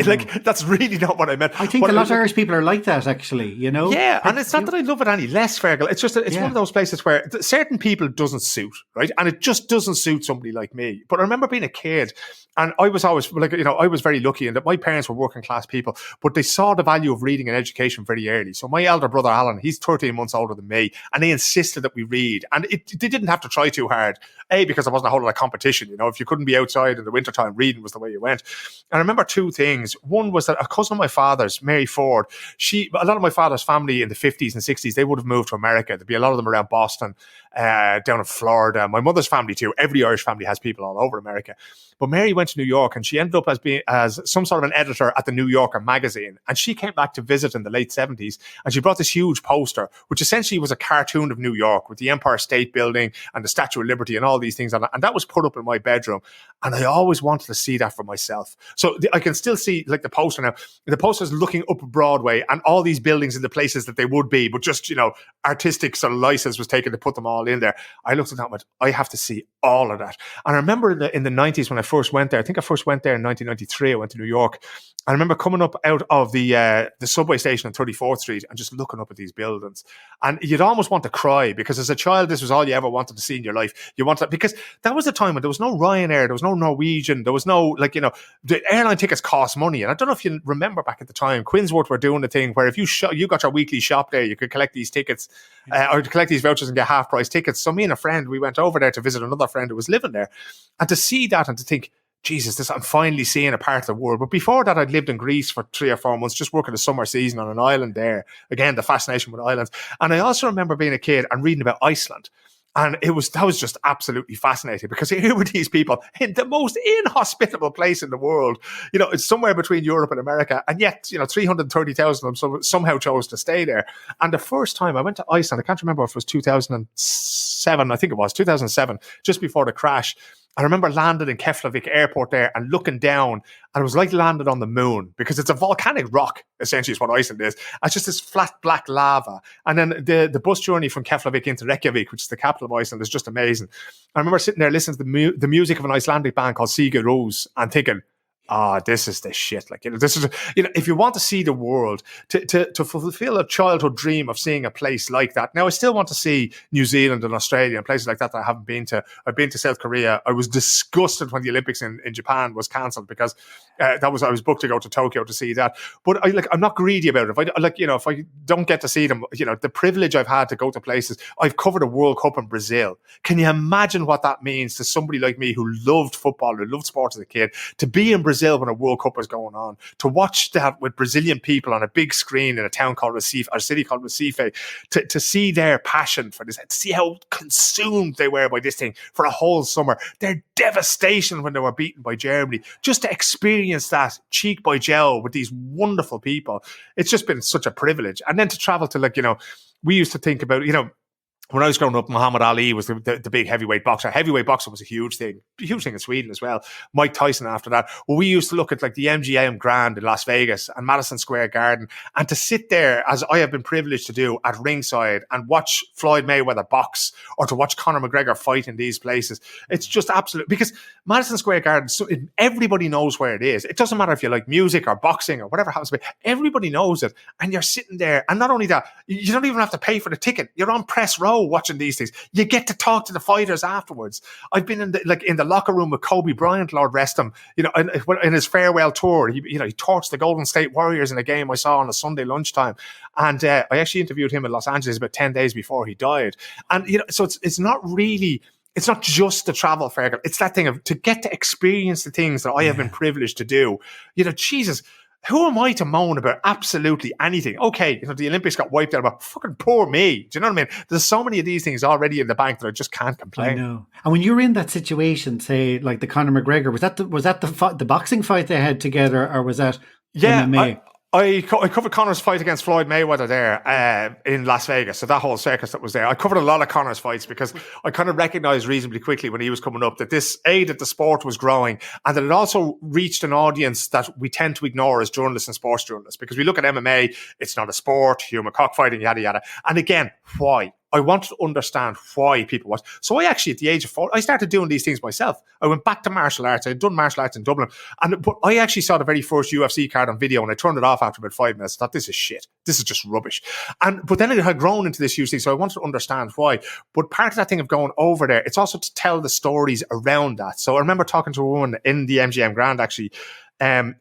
S2: like that's really not what I meant.
S3: I think a lot of Irish people are like that, actually.
S2: Yeah, and it's not that I love it any less, Fergal. It's just it's one of those places where certain people doesn't suit, right? And it just doesn't suit somebody like me. But I remember being a kid, and I was always I was very lucky in that my parents were working class people, but they saw the value of reading and education very early. So my elder brother Alan, he's 13 months older than me, and they insisted that we read, and they didn't have to try too hard, because there wasn't a whole lot of competition. If you couldn't be outside in the wintertime, reading was the way you went. And I remember two things. One was that a cousin of my father's, Mary Ford, a lot of my father's family in the 50s and 60s, they would have moved to America. There'd be a lot of them around Boston, down in Florida. My mother's family too. Every Irish family has people all over America. But Mary went to New York, and she ended up as some sort of an editor at the New Yorker magazine. And she came back to visit in the late 70s, and she brought this huge poster, which essentially was a cartoon of New York with the Empire State Building and the Statue of Liberty and all these things on it. And that was put up in my bedroom. And I always wanted to see that for myself. So I can still see like the poster now. The poster's looking up Broadway and all these buildings in the places that they would be, but just, artistic sort of license was taken to put them all in there. I looked at that and went, I have to see all of that. And I remember in the 90s when I first went there, I think I first went there in 1993, I went to New York. I remember coming up out of the subway station on 34th Street and just looking up at these buildings. And you'd almost want to cry, because as a child, this was all you ever wanted to see in your life. You wanted, because that was a time when there was no Ryanair, there was no Norwegian, there was no, the airline tickets cost money. And I don't know if you remember back at the time, Quinsworth were doing the thing where if you got your weekly shop there, you could collect these tickets or collect these vouchers and get half price tickets. So me and a friend, we went over there to visit another friend who was living there, and to see that and to think, Jesus, I'm finally seeing a part of the world. But before that, I'd lived in Greece for 3 or 4 months, just working the summer season on an island there. Again, the fascination with islands. And I also remember being a kid and reading about Iceland. And that was just absolutely fascinating, because here were these people in the most inhospitable place in the world. It's somewhere between Europe and America. And yet, 330,000 of them somehow chose to stay there. And the first time I went to Iceland, I can't remember if it was 2007, I think it was 2007, just before the crash. I remember landing in Keflavik airport there and looking down, and it was like landing on the moon, because it's a volcanic rock, essentially is what Iceland is. It's just this flat black lava. And then the bus journey from Keflavik into Reykjavik, which is the capital of Iceland, is just amazing. I remember sitting there listening to the music of an Icelandic band called Sigur Rós and thinking, this is the shit. This is, if you want to see the world, to fulfill a childhood dream of seeing a place like that. Now, I still want to see New Zealand and Australia and places like that I haven't been to. I've been to South Korea. I was disgusted when the Olympics in Japan was cancelled, because I was booked to go to Tokyo to see that. But I'm not greedy about it. If I don't get to see them, the privilege I've had to go to places. I've covered a World Cup in Brazil. Can you imagine what that means to somebody like me who loved football, who loved sports as a kid, to be in Brazil when a World Cup was going on, to watch that with Brazilian people on a big screen in a town called Recife, or a city called Recife, to see their passion for this, to see how consumed they were by this thing for a whole summer, their devastation when they were beaten by Germany, just to experience that cheek by jowl with these wonderful people. It's just been such a privilege. And then to travel to, we used to think about, when I was growing up, Muhammad Ali was the big heavyweight boxer. Heavyweight boxing was a huge thing in Sweden as well. Mike Tyson after that. Well, we used to look at the MGM Grand in Las Vegas and Madison Square Garden, and to sit there, as I have been privileged to do, at ringside and watch Floyd Mayweather box, or to watch Conor McGregor fight in these places. It's just absolute, because Madison Square Garden, everybody knows where it is. It doesn't matter if you like music or boxing or whatever happens to be. Everybody knows it. And you're sitting there, and not only that, you don't even have to pay for the ticket. You're on press row watching these things. You get to talk to the fighters afterwards. I've been in the locker room with Kobe Bryant, Lord rest him, in his farewell tour. He torched the Golden State Warriors in a game I saw on a Sunday lunchtime. And I actually interviewed him in Los Angeles about 10 days before he died. And, so it's not really, it's not just the travel, Fergal. It's that thing of to get to experience the things that I have been privileged to do. Jesus, who am I to moan about absolutely anything? Okay, the Olympics got wiped out, but fucking poor me. Do you know what I mean? There's so many of these things already in the bank that I just can't complain.
S3: I know. And when you were in that situation, say like the Conor McGregor, was that the boxing fight they had together, or was that MMA?
S2: I covered Conor's fight against Floyd Mayweather there in Las Vegas. So that whole circus that was there. I covered a lot of Conor's fights, because I kind of recognized reasonably quickly when he was coming up that that the sport was growing, and that it also reached an audience that we tend to ignore as journalists and sports journalists, because we look at MMA, it's not a sport, human cockfighting, yada, yada. And again, why? I wanted to understand why people watch. So I actually, at the age of 4, I started doing these things myself. I went back to martial arts. I had done martial arts in Dublin. But I actually saw the very first UFC card on video and I turned it off after about 5 minutes. I thought, this is shit. This is just rubbish. But then it had grown into this huge thing. So I wanted to understand why. But part of that thing of going over there, it's also to tell the stories around that. So I remember talking to a woman in the MGM Grand, actually. Her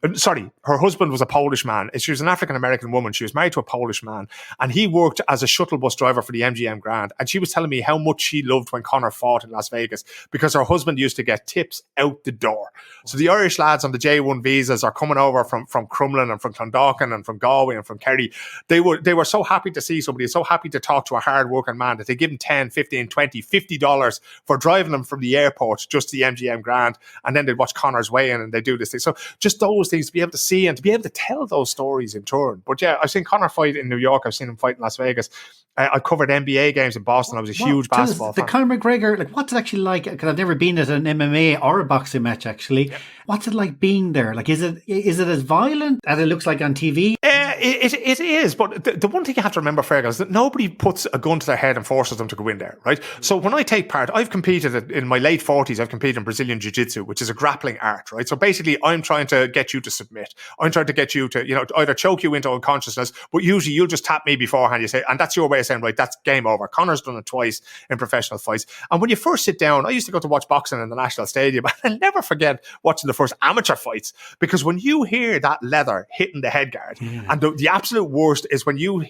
S2: husband was a Polish man. She was an African-American woman. She was married to a Polish man, and he worked as a shuttle bus driver for the MGM Grand. And she was telling me how much she loved when Conor fought in Las Vegas because her husband used to get tips out the door. So the Irish lads on the J1 visas are coming over from Crumlin and from Clondalkin and from Galway and from Kerry. They were so happy to see somebody, so happy to talk to a hard-working man that they give him 10, 15, 20, $50 for driving them from the airport just to the MGM Grand, and then they'd watch Conor's weigh-in and they do this thing. So just those things to be able to see and to be able to tell those stories in turn. But yeah, I've seen Conor fight in New York. I've seen him fight in Las Vegas. I covered NBA games in Boston. I was a huge basketball fan.
S3: The Conor McGregor, like, what's it actually like? Because I've never been at an MMA or a boxing match, actually. Yeah. What's it like being there? Like, is it as violent as it looks like on TV?
S2: It is, but the one thing you have to remember, Fergal, is that nobody puts a gun to their head and forces them to go in there, right? So when I take part, I've competed in my late 40s, I've competed in Brazilian Jiu-Jitsu, which is a grappling art, right? So basically, I'm trying to get you to submit. I'm trying to get you to, either choke you into unconsciousness, but usually you'll just tap me beforehand, you say, and that's your way of saying, right, that's game over. Conor's done it twice in professional fights. And when you first sit down, I used to go to watch boxing in the National Stadium, and I'll never forget watching the first amateur fights, because when you hear that leather hitting the head guard, and the absolute worst is when you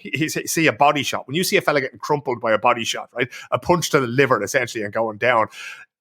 S2: see a body shot, when you see a fella getting crumpled by a body shot, right? A punch to the liver, essentially, and going down.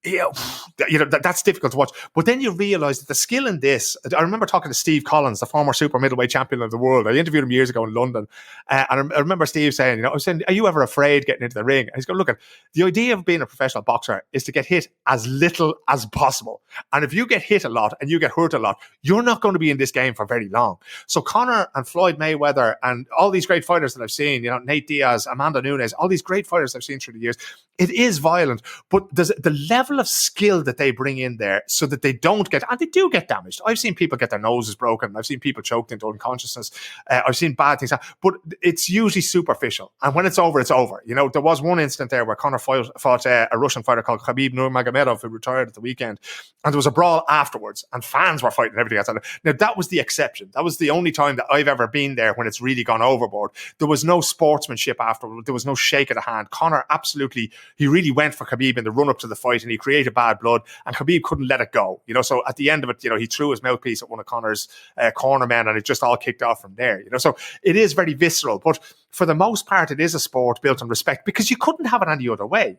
S2: That's difficult to watch. But then you realise that the skill in this, I remember talking to Steve Collins, the former super middleweight champion of the world. I interviewed him years ago in London. And I remember Steve saying, I was saying, are you ever afraid getting into the ring? And he's going, look, the idea of being a professional boxer is to get hit as little as possible. And if you get hit a lot and you get hurt a lot, you're not going to be in this game for very long. So Conor and Floyd Mayweather and all these great fighters that I've seen, Nate Diaz, Amanda Nunes, all these great fighters I've seen through the years, it is violent, but there's the level of skill that they bring in there so that they don't get, and they do get damaged. I've seen people get their noses broken. I've seen people choked into unconsciousness. I've seen bad things happen, but it's usually superficial. And when it's over, it's over. There was one incident there where Conor fought a Russian fighter called Khabib Nurmagomedov, who retired at the weekend. And there was a brawl afterwards and fans were fighting and everything else. Now, that was the exception. That was the only time that I've ever been there when it's really gone overboard. There was no sportsmanship afterwards. There was no shake of the hand. Conor absolutely, he really went for Khabib in the run up to the fight and he created bad blood and Khabib couldn't let it go. So at the end of it, he threw his mouthpiece at one of Conor's corner men and it just all kicked off from there. So it is very visceral, but for the most part, it is a sport built on respect because you couldn't have it any other way.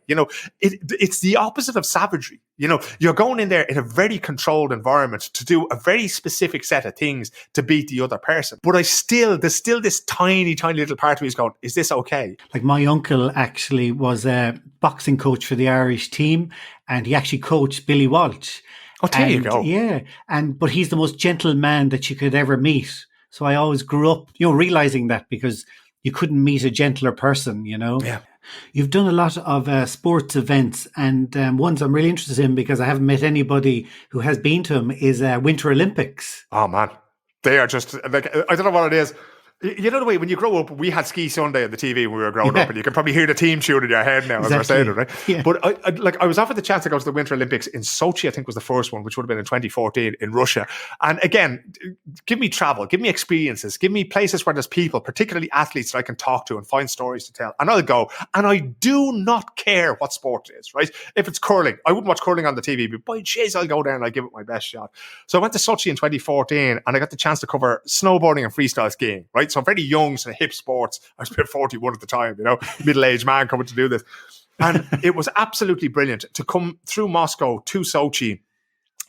S2: It's the opposite of savagery. You're going in there in a very controlled environment to do a very specific set of things to beat the other person. But there's still this tiny, tiny little part of me is going, is this okay?
S3: Like my uncle actually was a boxing coach for the Irish team and he actually coached Billy Walsh.
S2: Oh, there you go.
S3: Yeah. But he's the most gentle man that you could ever meet. So I always grew up, realizing that because you couldn't meet a gentler person,
S2: Yeah.
S3: You've done a lot of sports events and ones I'm really interested in because I haven't met anybody who has been to them is Winter Olympics.
S2: Oh, man. They are just, like, I don't know what it is. The way when you grow up, we had Ski Sunday on the TV when we were growing up, and you can probably hear the team tune in your head now as we're saying it, right?
S3: Yeah.
S2: But I was offered the chance to go to the Winter Olympics in Sochi, I think was the first one, which would have been in 2014 in Russia. And again, give me travel, give me experiences, give me places where there's people, particularly athletes that I can talk to and find stories to tell. And I'll go. And I do not care what sport it is, right? If it's curling, I wouldn't watch curling on the TV, but by jeez, I'll go there and I'll give it my best shot. So I went to Sochi in 2014 and I got the chance to cover snowboarding and freestyle skiing, right? So very young, sort of hip sports. I was about 41 at the time, middle-aged man coming to do this. And it was absolutely brilliant to come through Moscow to Sochi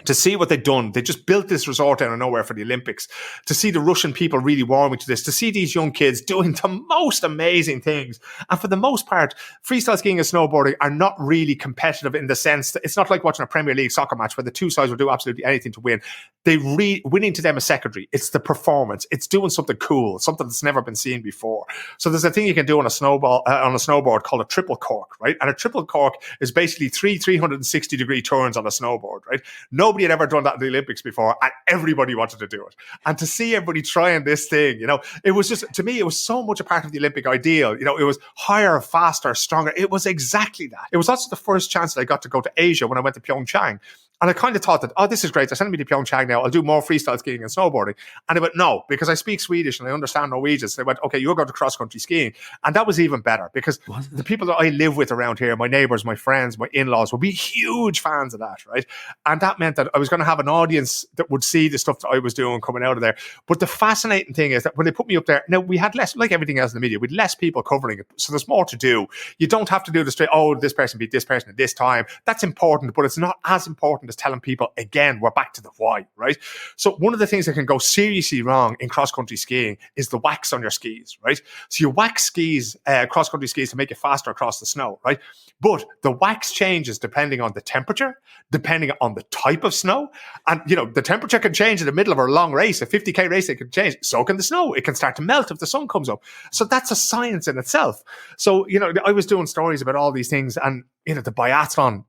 S2: to see what they'd done. They just built this resort out of nowhere for the Olympics, to see the Russian people really warming to this, to see these young kids doing the most amazing things. And for the most part, freestyle skiing and snowboarding are not really competitive in the sense that it's not like watching a Premier League soccer match where the two sides will do absolutely anything to win. Winning to them is secondary. It's the performance. It's doing something cool, something that's never been seen before. So there's a thing you can do on a snowboard called a triple cork, right? And a triple cork is basically 360-degree turns on a snowboard, right? nobody had ever done that in the Olympics before, and everybody wanted to do it. And to see everybody trying this thing, it was just, to me, it was so much a part of the Olympic ideal. It was higher, faster, stronger. It was exactly that. It was also the first chance that I got to go to Asia when I went to Pyeongchang. And I kind of thought that, this is great. They're sending me to Pyeongchang now. I'll do more freestyle skiing and snowboarding. And I went, no, because I speak Swedish and I understand Norwegian. So they went, okay, you're going to cross-country skiing. And that was even better because the people that I live with around here, my neighbours, my friends, my in-laws, would be huge fans of that, right? And that meant that I was going to have an audience that would see the stuff that I was doing coming out of there. But the fascinating thing is that when they put me up there, now we had less, like everything else in the media, we had less people covering it. So there's more to do. You don't have to do the straight, this person beat this person at this time. That's important, but it's not as important as telling people, again, we're back to the why, right? So one of the things that can go seriously wrong in cross-country skiing is the wax on your skis, right? So you wax skis, cross-country skis, to make it faster across the snow, right? But the wax changes depending on the temperature, depending on the type of snow. And, the temperature can change in the middle of a long race, a 50K race, it can change. So can the snow. It can start to melt if the sun comes up. So that's a science in itself. So, I was doing stories about all these things, and, the biathlon,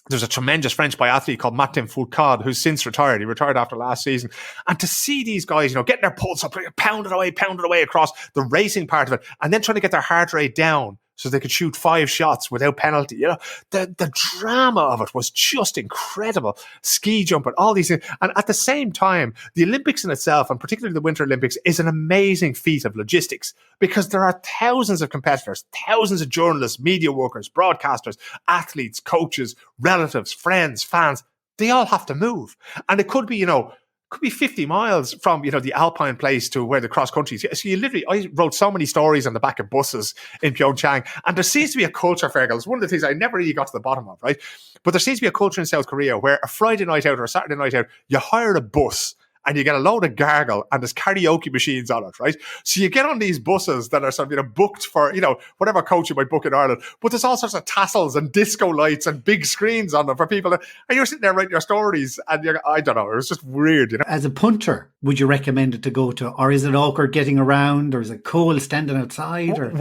S2: there's a tremendous French biathlete called Martin Fourcade who's since retired. He retired after last season. And to see these guys, getting their pulse up, pounding away across the racing part of it, and then trying to get their heart rate down so they could shoot 5 shots without penalty. The drama of it was just incredible. Ski jumping, all these things. And at the same time, the Olympics in itself, and particularly the Winter Olympics, is an amazing feat of logistics because there are thousands of competitors, thousands of journalists, media workers, broadcasters, athletes, coaches, relatives, friends, fans. They all have to move. And it could be, could be 50 miles from, the alpine place to where the cross country is. So I wrote so many stories on the back of buses in Pyeongchang, and there seems to be a culture, Fergal. It's one of the things I never really got to the bottom of, right? But there seems to be a culture in South Korea where a Friday night out or a Saturday night out, you hire a bus and you get a load of gargle and there's karaoke machines on it, right? So you get on these buses that are sort of, booked for, whatever coach you might book in Ireland, but there's all sorts of tassels and disco lights and big screens on them for people. And you're sitting there writing your stories and I don't know, it was just weird,
S3: As a punter, would you recommend it to go to, or is it awkward getting around, or is it cold standing outside? Or?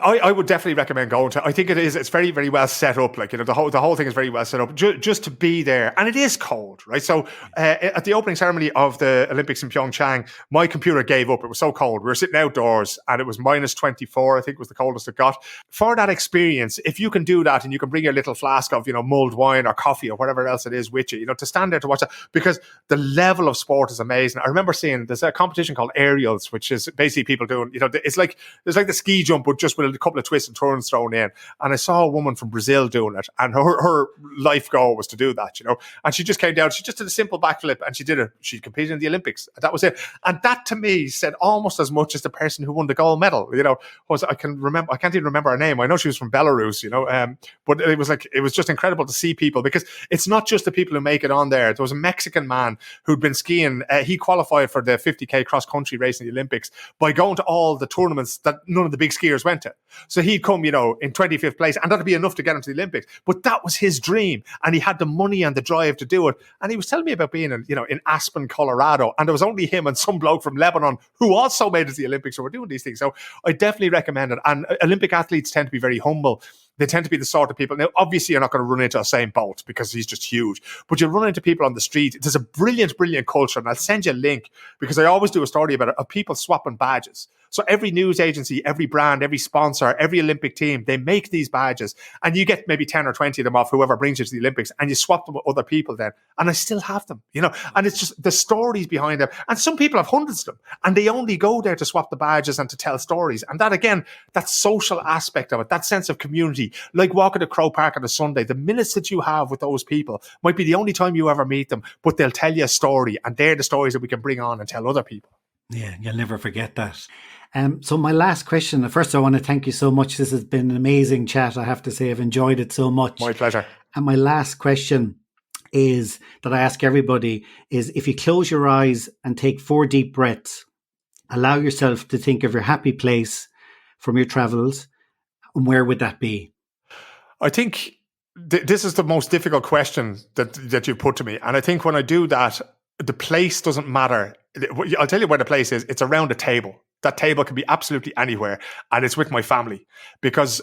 S2: I would definitely recommend going to. I think it is. It's very, very well set up. Like, the whole thing is very well set up just to be there. And it is cold, right? So at the opening ceremony of the Olympics in Pyeongchang, my computer gave up. It was so cold. We were sitting outdoors and it was minus 24, I think was the coldest it got. For that experience, if you can do that and you can bring your little flask of, mulled wine or coffee or whatever else it is with you, to stand there to watch that, because the level of sport is amazing. I remember seeing there's a competition called aerials, which is basically people doing, it's like the ski jump, but just with a couple of twists and turns thrown in. And I saw a woman from Brazil doing it, and her life goal was to do that, and she just came down, she just did a simple backflip and she did it. She competed in the Olympics. That was it. And that to me said almost as much as the person who won the gold medal, I can't even remember her name. I know she was from Belarus, but it was just incredible to see people, because it's not just the people who make it on there. There was a Mexican man who'd been skiing. He qualified for the 50K cross country race in the Olympics by going to all the tournaments that none of the big skiers went to. So he'd come, in 25th place, and that'd be enough to get him to the Olympics. But that was his dream, and he had the money and the drive to do it. And he was telling me about being in Aspen, Colorado, and there was only him and some bloke from Lebanon who also made it to the Olympics who were doing these things. So I definitely recommend it. And Olympic athletes tend to be very humble. They tend to be the sort of people. Now, obviously, you're not going to run into Usain Bolt because he's just huge, but you'll run into people on the street. There's a brilliant, brilliant culture, and I'll send you a link, because I always do a story about it, of people swapping badges. So every news agency, every brand, every sponsor, every Olympic team, they make these badges, and you get maybe 10 or 20 of them off whoever brings you to the Olympics, and you swap them with other people then. And I still have them, and it's just the stories behind them. And some people have hundreds of them, and they only go there to swap the badges and to tell stories. And that, again, that social aspect of it, that sense of community, like walking to Crow Park on a Sunday, the minutes that you have with those people might be the only time you ever meet them, but they'll tell you a story, and they're the stories that we can bring on and tell other people.
S3: Yeah, you'll never forget that. So my last question, first I want to thank you so much. This has been an amazing chat. I have to say I've enjoyed it so much.
S2: My pleasure.
S3: And my last question is that I ask everybody is, if you close your eyes and take 4 deep breaths, allow yourself to think of your happy place from your travels, and where would that be?
S2: I think this is the most difficult question that you put to me. And I think when I do that, the place doesn't matter. I'll tell you where the place is. It's around a table. that table can be absolutely anywhere, and it's with my family, because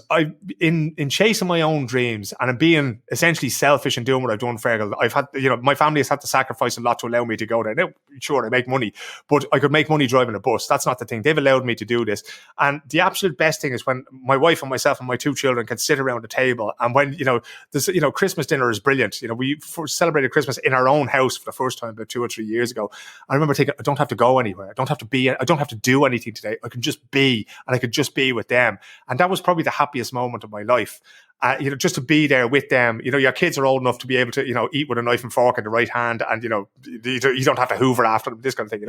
S2: in chasing my own dreams and in being essentially selfish and doing what I've done, Fergal, I've had, my family has had to sacrifice a lot to allow me to go there. Now, sure, I make money, but I could make money driving a bus. That's not the thing. They've allowed me to do this. And the absolute best thing is when my wife and myself and my 2 children can sit around the table, and when, this, Christmas dinner is brilliant. We celebrated Christmas in our own house for the first time about 2 or 3 years ago. I remember thinking, I don't have to go anywhere. I don't have to do anything today. I can just be, and I could just be with them. And that was probably the happiest moment of my life. Just to be there with them. Your kids are old enough to be able to, eat with a knife and fork in the right hand, and, you don't have to hoover after them, this kind of thing,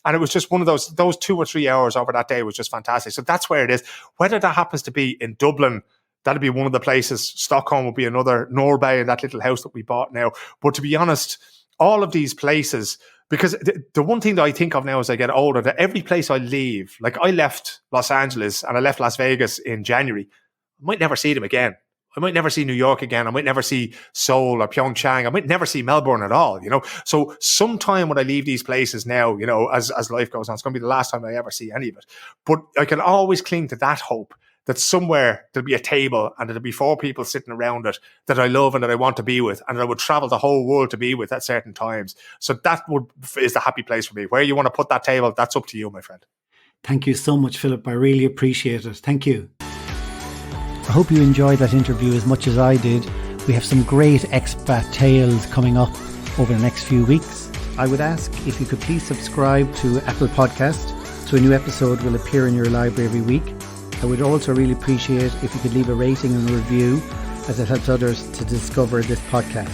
S2: And it was just one of those 2 or 3 hours over that day was just fantastic. So that's where it is. Whether that happens to be in Dublin, that'd be one of the places. Stockholm will be another. Norway, and that little house that we bought now. But to be honest, all of these places, because the one thing that I think of now as I get older, that every place I leave, like I left Los Angeles and I left Las Vegas in January, I might never see them again. I might never see New York again. I might never see Seoul or Pyeongchang. I might never see Melbourne at all, So sometime when I leave these places now, as life goes on, it's going to be the last time I ever see any of it. But I can always cling to that hope that somewhere there'll be a table and there'll be 4 people sitting around it that I love and that I want to be with, and that I would travel the whole world to be with at certain times. So that is the happy place for me. Where you want to put that table, that's up to you, my friend.
S3: Thank you so much, Philip. I really appreciate it. Thank you. I hope you enjoyed that interview as much as I did. We have some great expat tales coming up over the next few weeks. I would ask if you could please subscribe to Apple Podcast so a new episode will appear in your library every week. I would also really appreciate if you could leave a rating and a review, as it helps others to discover this podcast.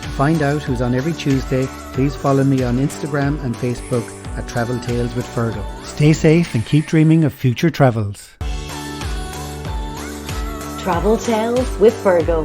S3: To find out who's on every Tuesday, please follow me on Instagram and Facebook at Travel Tales with Fergal. Stay safe and keep dreaming of future travels.
S1: Travel Tales with Fergal.